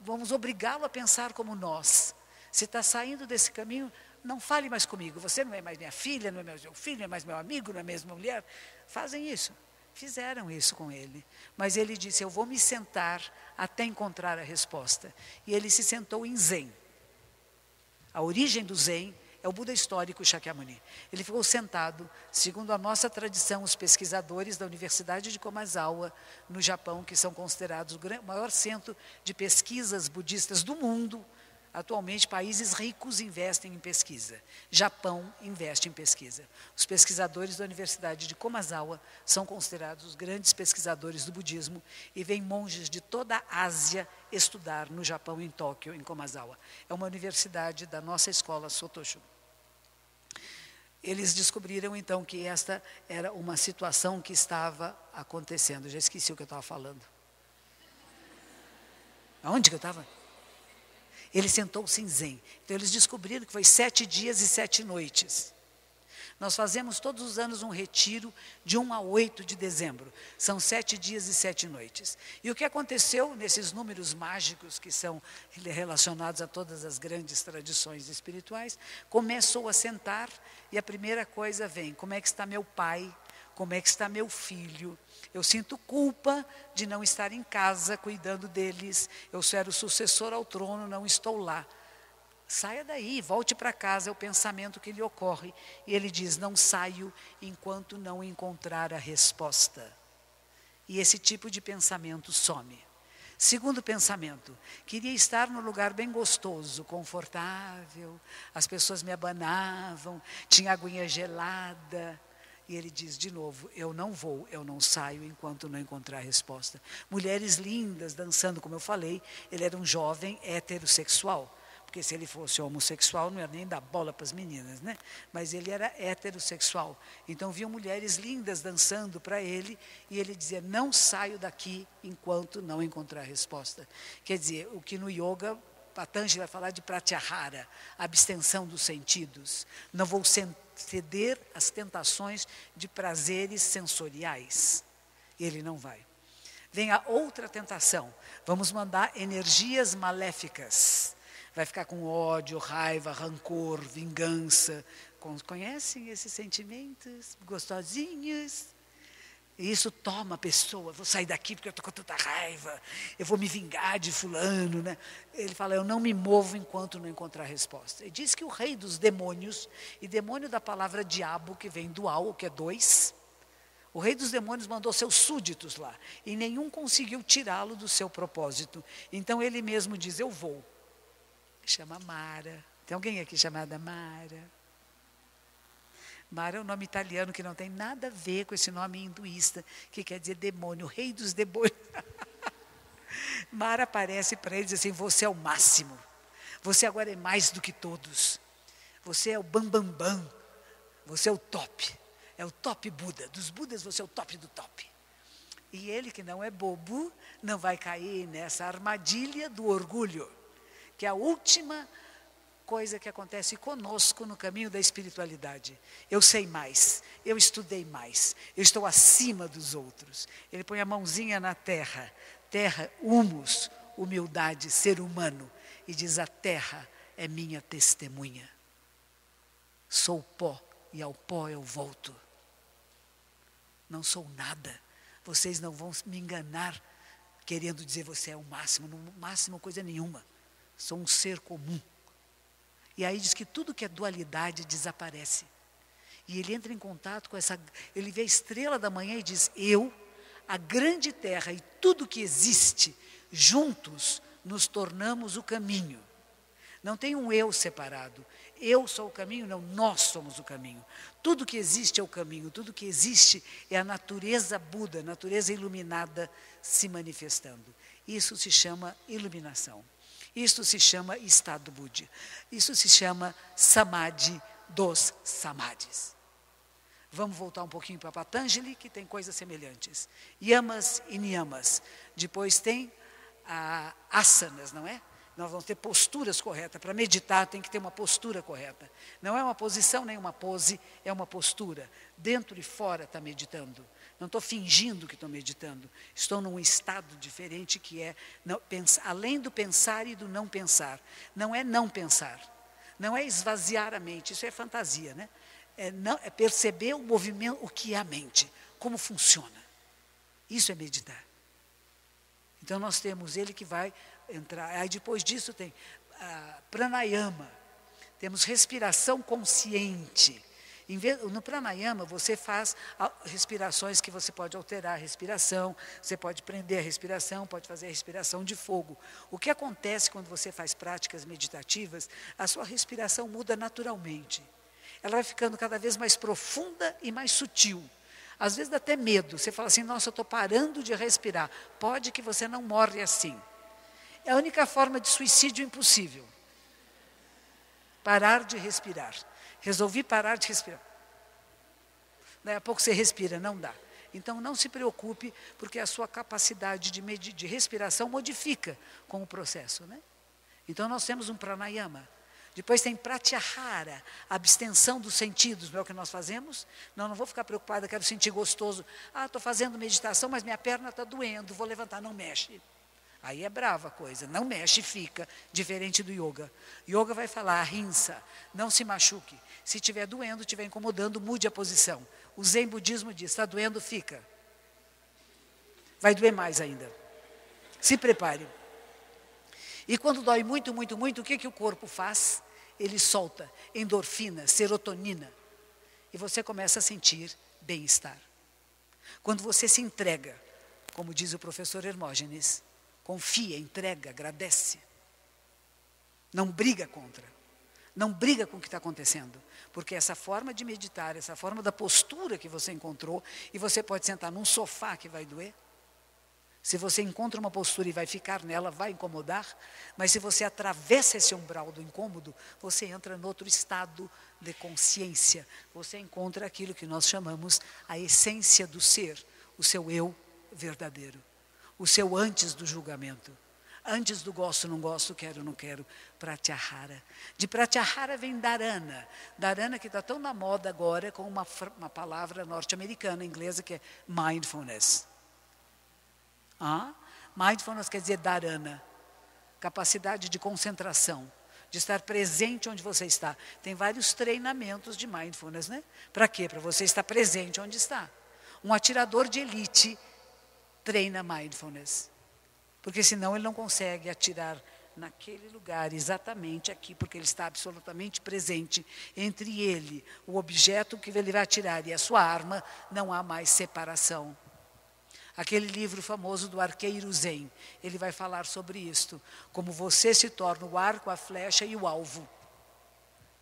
Vamos obrigá-lo a pensar como nós. Se está saindo desse caminho, não fale mais comigo. Você não é mais minha filha, não é mais meu filho, não é mais meu amigo, não é mais minha mulher. Fazem isso. Fizeram isso com ele. Mas ele disse, eu vou me sentar até encontrar a resposta. E ele se sentou em zen. A origem do Zen é o Buda histórico Shakyamuni. Ele ficou sentado, segundo a nossa tradição, os pesquisadores da Universidade de Komazawa, no Japão, que são considerados o maior centro de pesquisas budistas do mundo, Atualmente, países ricos investem em pesquisa. Japão investe em pesquisa. Os pesquisadores da Universidade de Komazawa são considerados os grandes pesquisadores do budismo e vêm monges de toda a Ásia estudar no Japão, em Tóquio, em Komazawa. É uma universidade da nossa escola Sotoshu. Eles descobriram, então, que esta era uma situação que estava acontecendo. Já esqueci o que eu estava falando. Aonde que eu estava? Ele sentou-se em zen. Então, eles descobriram que foi 7 dias e 7 noites. Nós fazemos todos os anos um retiro de 1 a 8 de dezembro. São 7 dias e 7 noites. E o que aconteceu nesses números mágicos que são relacionados a todas as grandes tradições espirituais, começou a sentar e a primeira coisa vem: como é que está meu pai? Como é que está meu filho? Eu sinto culpa de não estar em casa cuidando deles. Eu era o sucessor ao trono, não estou lá. Saia daí, volte para casa, é o pensamento que lhe ocorre. E ele diz: não saio enquanto não encontrar a resposta. E esse tipo de pensamento some. Segundo pensamento: queria estar num lugar bem gostoso, confortável, as pessoas me abanavam, tinha aguinha gelada. E ele diz de novo: eu não vou, eu não saio enquanto não encontrar a resposta. Mulheres lindas dançando, como eu falei, ele era um jovem heterossexual. Porque se ele fosse homossexual, não ia nem dar bola para as meninas, né? Mas ele era heterossexual. Então, viam mulheres lindas dançando para ele, e ele dizia: não saio daqui enquanto não encontrar a resposta. Quer dizer, o que no yoga, Patanjali vai falar de pratyahara, abstenção dos sentidos. Não vou ceder às tentações de prazeres sensoriais. E ele não vai. Vem a outra tentação: vamos mandar energias maléficas. Vai ficar com ódio, raiva, rancor, vingança. Conhecem esses sentimentos gostosinhos? E isso toma a pessoa. Vou sair daqui porque eu estou com tanta raiva. Eu vou me vingar de fulano, né? Ele fala: eu não me movo enquanto não encontrar a resposta. Ele diz que o rei dos demônios, e demônio da palavra diabo, que vem dual, que é 2, o rei dos demônios mandou seus súditos lá. E nenhum conseguiu tirá-lo do seu propósito. Então ele mesmo diz: eu vou. Chama Mara. Tem alguém aqui chamada Mara? Mara é um nome italiano que não tem nada a ver com esse nome hinduísta, que quer dizer demônio, o rei dos demônios. Mara aparece para ele e diz assim: você é o máximo. Você agora é mais do que todos. Você é o bambambam. Bam, bam. Você é o top. É o top Buda. Dos Budas, você é o top do top. E ele, que não é bobo, não vai cair nessa armadilha do orgulho, que é a última coisa que acontece conosco no caminho da espiritualidade. Eu sei mais, eu estudei mais, eu estou acima dos outros. Ele põe a mãozinha na terra, terra, humus, humildade, ser humano, e diz: a terra é minha testemunha. Sou pó e ao pó eu volto. Não sou nada. Vocês não vão me enganar querendo dizer você é o máximo. No máximo coisa nenhuma. Sou um ser comum. E aí diz que tudo que é dualidade desaparece. E ele entra em contato com essa... Ele vê a estrela da manhã e diz: eu, a grande terra e tudo que existe, juntos nos tornamos o caminho. Não tem um eu separado. Eu sou o caminho, não, nós somos o caminho. Tudo que existe é o caminho, tudo que existe é a natureza Buda, a natureza iluminada se manifestando. Isso se chama iluminação. Isso se chama estado Buda. Isso se chama samadhi dos samadhis. Vamos voltar um pouquinho para Patanjali, que tem coisas semelhantes. Yamas e niyamas. Depois tem asanas, não é? Nós vamos ter posturas corretas. Para meditar tem que ter uma postura correta. Não é uma posição nem uma pose, é uma postura. Dentro e fora está meditando. Não estou fingindo que estou meditando. Estou num estado diferente que é além do pensar e do não pensar. Não é não pensar. Não é esvaziar a mente. Isso é fantasia, né? É perceber o movimento, o que é a mente, como funciona. Isso é meditar. Então nós temos ele que vai entrar. Aí depois disso tem pranayama. Temos respiração consciente. No pranayama, você faz respirações que você pode alterar a respiração, você pode prender a respiração, pode fazer a respiração de fogo. O que acontece quando você faz práticas meditativas, a sua respiração muda naturalmente. Ela vai ficando cada vez mais profunda e mais sutil. Às vezes dá até medo. Você fala assim, nossa, eu estou parando de respirar. Pode que você não morre assim. É a única forma de suicídio impossível. Parar de respirar. Resolvi parar de respirar. Daí a pouco você respira, não dá. Então não se preocupe, porque a sua capacidade de respiração modifica com o processo, né? Então nós temos um pranayama. Depois tem pratyahara, a abstenção dos sentidos, não é o que nós fazemos? Não vou ficar preocupada, quero sentir gostoso. Estou fazendo meditação, mas minha perna está doendo, vou levantar, não mexe. Aí é brava a coisa, não mexe, fica, diferente do yoga. Yoga vai falar, ahimsa, não se machuque. Se estiver doendo, estiver incomodando, mude a posição. O Zen budismo diz, está doendo, fica. Vai doer mais ainda. Se prepare. E quando dói muito, muito, muito, o que o corpo faz? Ele solta endorfina, serotonina. E você começa a sentir bem-estar. Quando você se entrega, como diz o professor Hermógenes, confia, entrega, agradece. Não briga contra. Não briga com o que está acontecendo. Porque essa forma de meditar, essa forma da postura que você encontrou, e você pode sentar num sofá que vai doer. Se você encontra uma postura e vai ficar nela, vai incomodar. Mas se você atravessa esse umbral do incômodo, você entra em outro estado de consciência. Você encontra aquilo que nós chamamos a essência do ser, o seu eu verdadeiro. O seu antes do julgamento. Antes do gosto, não gosto, quero, não quero. Pratyahara. De Pratyahara vem Dharana. Dharana que está tão na moda agora com uma palavra norte-americana, inglesa, que é mindfulness. Mindfulness quer dizer Dharana. Capacidade de concentração. De estar presente onde você está. Tem vários treinamentos de mindfulness, né? Para quê? Para você estar presente onde está. Um atirador de elite treina mindfulness. Porque senão ele não consegue atirar naquele lugar, exatamente aqui, porque ele está absolutamente presente entre ele, o objeto que ele vai atirar e a sua arma, não há mais separação. Aquele livro famoso do arqueiro Zen, ele vai falar sobre isto, como você se torna o arco, a flecha e o alvo.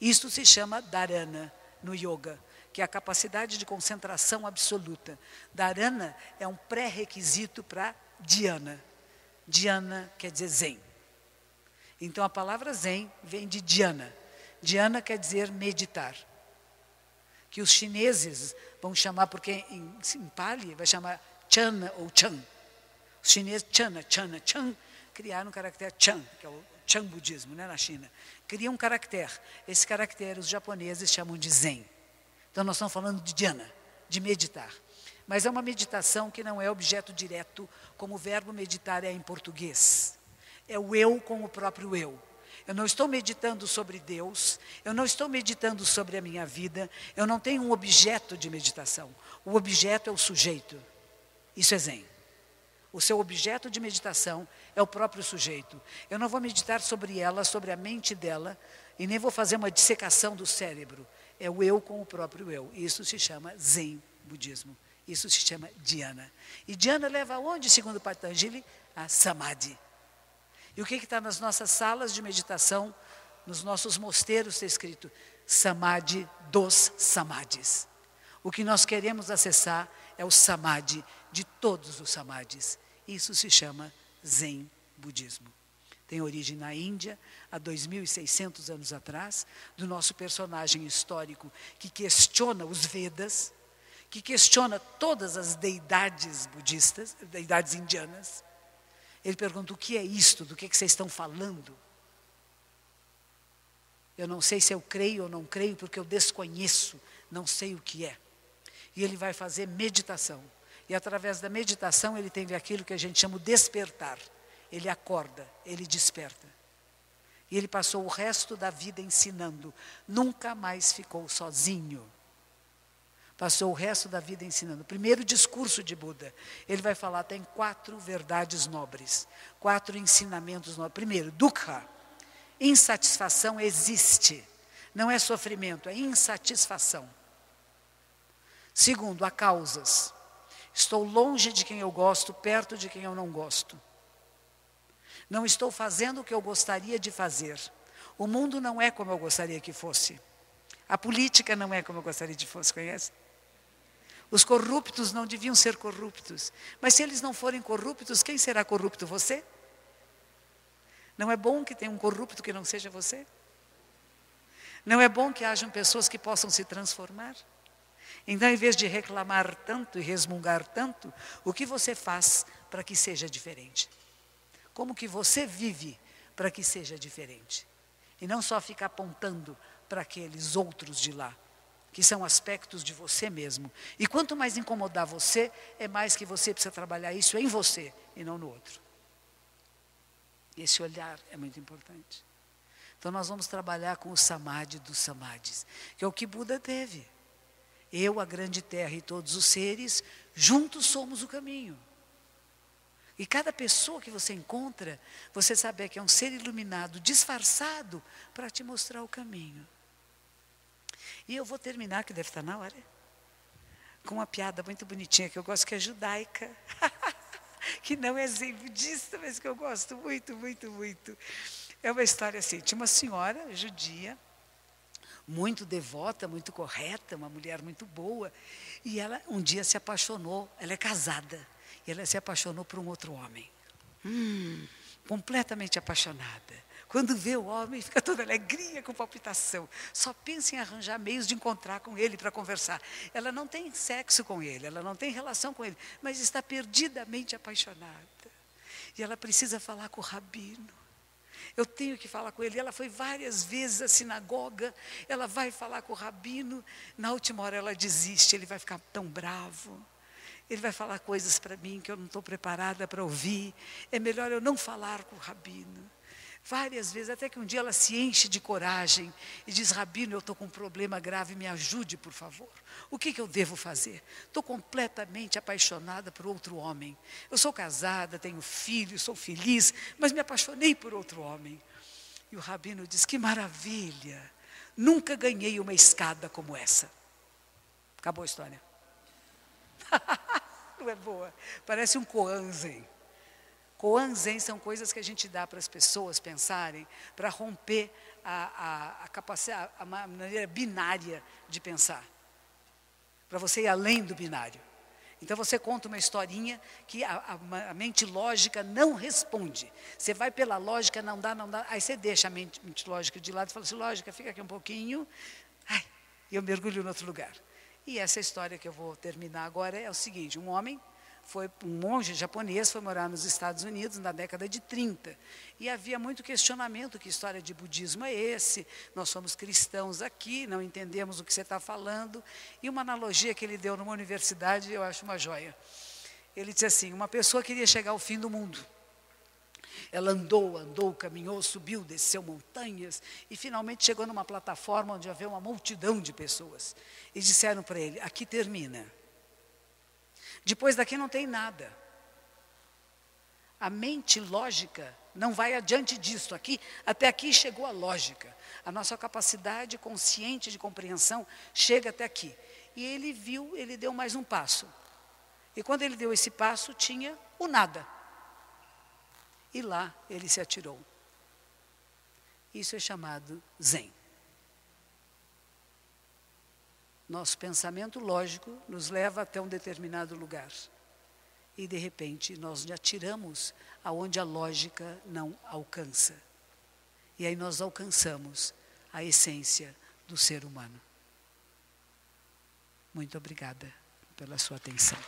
Isto se chama dharana no yoga, que é a capacidade de concentração absoluta. Dharana é um pré-requisito para dhyana. Dhyana quer dizer zen. Então a palavra zen vem de dhyana. Dhyana quer dizer meditar. Que os chineses vão chamar, porque em Pali vai chamar chana ou chan. Os chineses chana, chan, criaram um caractere chan, que é o chan budismo, né, na China. Criam um caractere. Esse caractere os japoneses chamam de zen. Então nós estamos falando de dhyana, de meditar. Mas é uma meditação que não é objeto direto, como o verbo meditar é em português. É o eu com o próprio eu. Eu não estou meditando sobre Deus, eu não estou meditando sobre a minha vida, eu não tenho um objeto de meditação. O objeto é o sujeito. Isso é zen. O seu objeto de meditação é o próprio sujeito. Eu não vou meditar sobre ela, sobre a mente dela, e nem vou fazer uma dissecação do cérebro. É o eu com o próprio eu. Isso se chama Zen budismo. Isso se chama dhyana. E dhyana leva aonde, segundo Patanjali? A samadhi. E o que está nas nossas salas de meditação, nos nossos mosteiros, está escrito samadhi dos samadhis. O que nós queremos acessar é o samadhi de todos os samadhis. Isso se chama Zen budismo. Tem origem na Índia, há 2.600 anos atrás, do nosso personagem histórico que questiona os Vedas, que questiona todas as deidades budistas, deidades indianas. Ele pergunta, o que é isto? Do que vocês estão falando? Eu não sei se eu creio ou não creio, porque eu desconheço, não sei o que é. E ele vai fazer meditação. E através da meditação ele tem aquilo que a gente chama de despertar. Ele acorda, ele desperta. E ele passou o resto da vida ensinando. Nunca mais ficou sozinho. Passou o resto da vida ensinando. Primeiro discurso de Buda. Ele vai falar, tem 4 verdades nobres. 4 ensinamentos nobres. Primeiro, dukkha. Insatisfação existe. Não é sofrimento, é insatisfação. Segundo, há causas. Estou longe de quem eu gosto, perto de quem eu não gosto. Não estou fazendo o que eu gostaria de fazer. O mundo não é como eu gostaria que fosse. A política não é como eu gostaria de fosse, conhece? Os corruptos não deviam ser corruptos. Mas se eles não forem corruptos, quem será corrupto? Você? Não é bom que tenha um corrupto que não seja você? Não é bom que hajam pessoas que possam se transformar? Então, em vez de reclamar tanto e resmungar tanto, o que você faz para que seja diferente? Como que você vive para que seja diferente? E não só ficar apontando para aqueles outros de lá, que são aspectos de você mesmo. E quanto mais incomodar você, é mais que você precisa trabalhar isso em você e não no outro. Esse olhar é muito importante. Então nós vamos trabalhar com o samadhi dos samadhis, que é o que Buda teve. Eu, a grande terra e todos os seres, juntos somos o caminho. E cada pessoa que você encontra, você sabe que é um ser iluminado, disfarçado, para te mostrar o caminho. E eu vou terminar, que deve estar na hora, com uma piada muito bonitinha, que eu gosto, que é judaica. Que não é zen budista, mas que eu gosto muito, muito, muito. É uma história assim, tinha uma senhora judia, muito devota, muito correta, uma mulher muito boa, e ela um dia se apaixonou, ela é casada, e ela se apaixonou por um outro homem. Completamente apaixonada. Quando vê o homem, fica toda alegria, com palpitação. Só pensa em arranjar meios de encontrar com ele para conversar. Ela não tem sexo com ele, ela não tem relação com ele, mas está perdidamente apaixonada. E ela precisa falar com o rabino. Eu tenho que falar com ele. Ela foi várias vezes à sinagoga, ela vai falar com o rabino. Na última hora ela desiste, ele vai ficar tão bravo. Ele vai falar coisas para mim que eu não estou preparada para ouvir. É melhor eu não falar com o rabino. Várias vezes, até que um dia ela se enche de coragem e diz: rabino, eu estou com um problema grave, me ajude, por favor. O que eu devo fazer? Estou completamente apaixonada por outro homem. Eu sou casada, tenho filhos, sou feliz, mas me apaixonei por outro homem. E o rabino diz: que maravilha, nunca ganhei uma escada como essa. Acabou a história. Não é boa? Parece um koan zen. Koan zen são coisas que a gente dá para as pessoas pensarem, para romper a capacidade, a maneira binária de pensar. Para você ir além do binário. Então você conta uma historinha que a mente lógica não responde. Você vai pela lógica, não dá. Aí você deixa a mente lógica de lado e fala assim: lógica, fica aqui um pouquinho. E eu mergulho em outro lugar. E essa história que eu vou terminar agora é o seguinte: um monge japonês foi morar nos Estados Unidos na década de 30. E havia muito questionamento: que história de budismo é esse? Nós somos cristãos aqui, não entendemos o que você está falando. E uma analogia que ele deu numa universidade, eu acho uma joia. Ele disse assim: uma pessoa queria chegar ao fim do mundo. Ela andou, caminhou, subiu, desceu montanhas e finalmente chegou numa plataforma onde havia uma multidão de pessoas. E disseram para ele: aqui termina. Depois daqui não tem nada. A mente lógica não vai adiante disso. Até aqui chegou a lógica. A nossa capacidade consciente de compreensão chega até aqui. E ele deu mais um passo. E quando ele deu esse passo, tinha o nada. E lá ele se atirou. Isso é chamado Zen. Nosso pensamento lógico nos leva até um determinado lugar. E, de repente, nós nos atiramos aonde a lógica não alcança. E aí nós alcançamos a essência do ser humano. Muito obrigada pela sua atenção.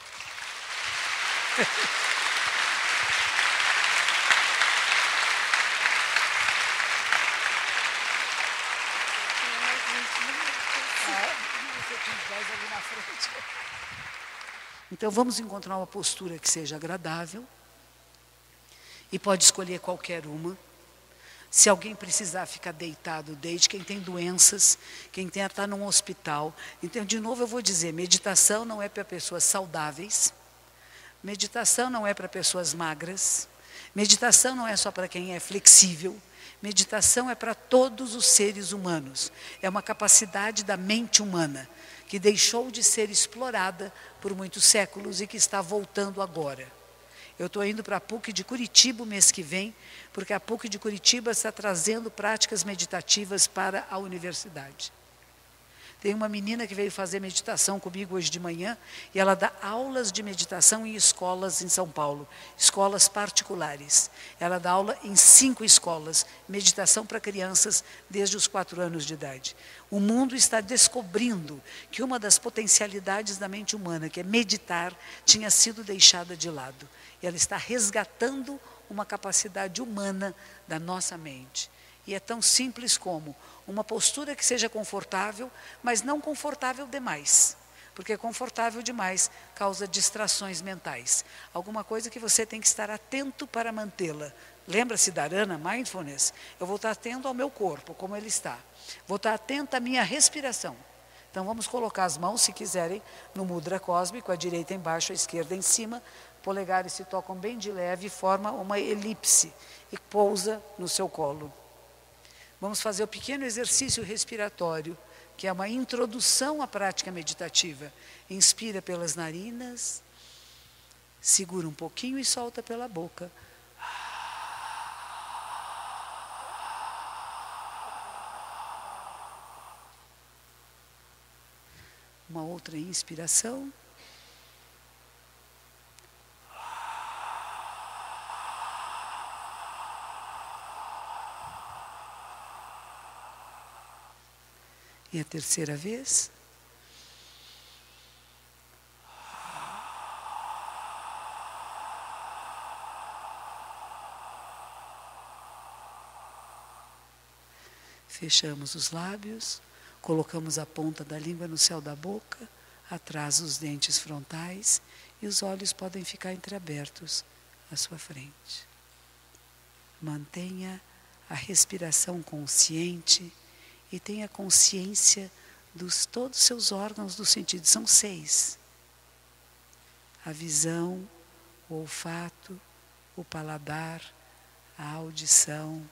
Então vamos encontrar uma postura que seja agradável. E pode escolher qualquer uma. Se alguém precisar ficar deitado, deite. Quem tem doenças, quem está num hospital. Então, de novo eu vou dizer, meditação não é para pessoas saudáveis. Meditação não é para pessoas magras. Meditação não é só para quem é flexível. Meditação é para todos os seres humanos. É uma capacidade da mente humana que deixou de ser explorada por muitos séculos e que está voltando agora. Eu estou indo para a PUC de Curitiba o mês que vem, porque a PUC de Curitiba está trazendo práticas meditativas para a universidade. Tem uma menina que veio fazer meditação comigo hoje de manhã e ela dá aulas de meditação em escolas em São Paulo, escolas particulares. Ela dá aula em 5 escolas, meditação para crianças desde os 4 anos de idade. O mundo está descobrindo que uma das potencialidades da mente humana, que é meditar, tinha sido deixada de lado. E ela está resgatando uma capacidade humana da nossa mente. E é tão simples como uma postura que seja confortável, mas não confortável demais. Porque confortável demais causa distrações mentais. Alguma coisa que você tem que estar atento para mantê-la. Lembra-se da Arana Mindfulness? Eu vou estar atento ao meu corpo, como ele está. Vou estar atento à minha respiração. Então vamos colocar as mãos, se quiserem, no mudra cósmico, a direita embaixo, a esquerda em cima. Polegares se tocam bem de leve e forma uma elipse e pousa no seu colo. Vamos fazer o pequeno exercício respiratório, que é uma introdução à prática meditativa. Inspira pelas narinas, segura um pouquinho e solta pela boca. Uma outra inspiração. E a terceira vez. Fechamos os lábios, colocamos a ponta da língua no céu da boca, atrás os dentes frontais e os olhos podem ficar entreabertos à sua frente. Mantenha a respiração consciente e tenha consciência dos todos os seus órgãos do sentido. São 6. A visão, o olfato, o paladar, a audição,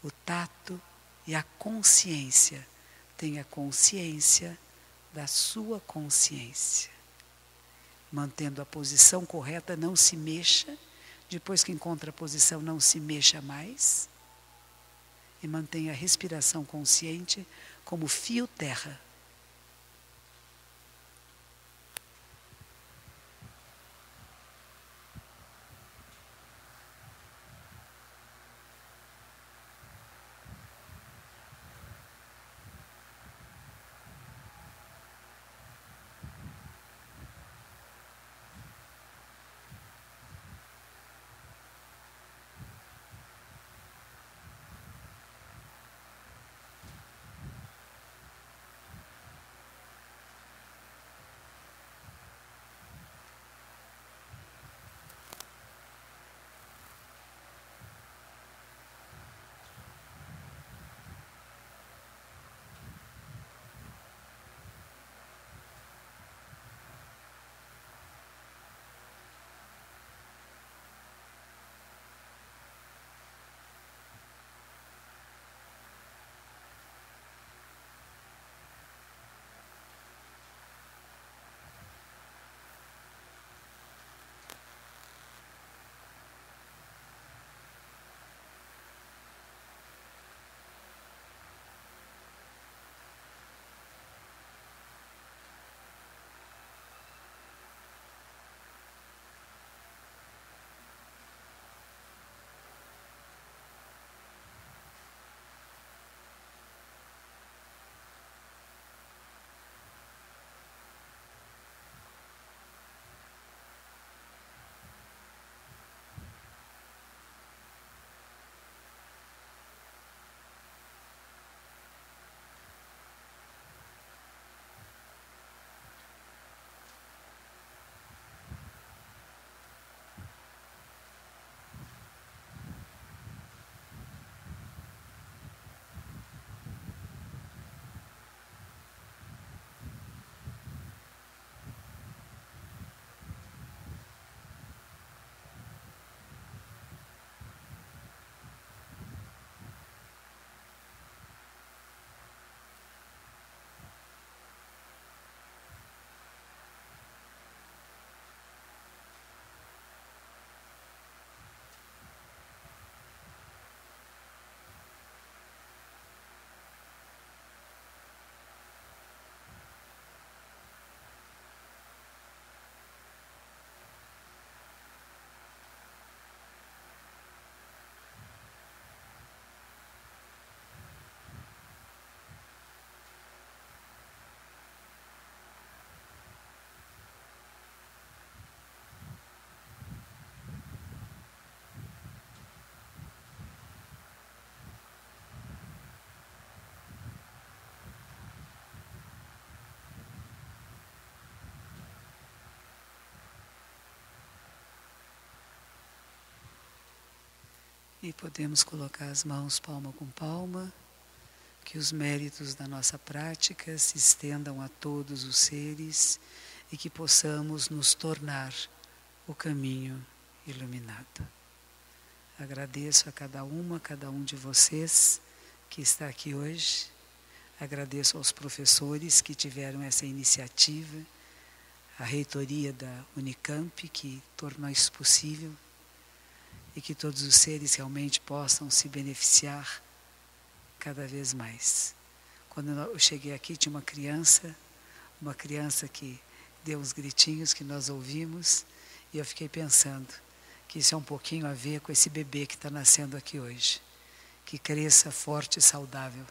o tato e a consciência. Tenha consciência da sua consciência. Mantendo a posição correta, não se mexa. Depois que encontra a posição, não se mexa mais. E mantenha a respiração consciente como fio terra. E podemos colocar as mãos palma com palma, que os méritos da nossa prática se estendam a todos os seres e que possamos nos tornar o caminho iluminado. Agradeço a cada um de vocês que está aqui hoje. Agradeço aos professores que tiveram essa iniciativa, a reitoria da Unicamp que tornou isso possível e que todos os seres realmente possam se beneficiar cada vez mais. Quando eu cheguei aqui tinha uma criança que deu uns gritinhos que nós ouvimos e eu fiquei pensando que isso é um pouquinho a ver com esse bebê que está nascendo aqui hoje. Que cresça forte e saudável,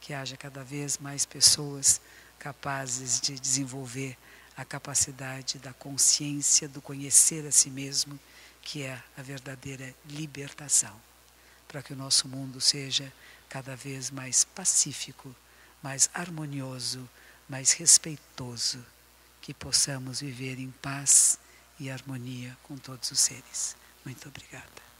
que haja cada vez mais pessoas capazes de desenvolver a capacidade da consciência, do conhecer a si mesmo, que é a verdadeira libertação, para que o nosso mundo seja cada vez mais pacífico, mais harmonioso, mais respeitoso, que possamos viver em paz e harmonia com todos os seres. Muito obrigada.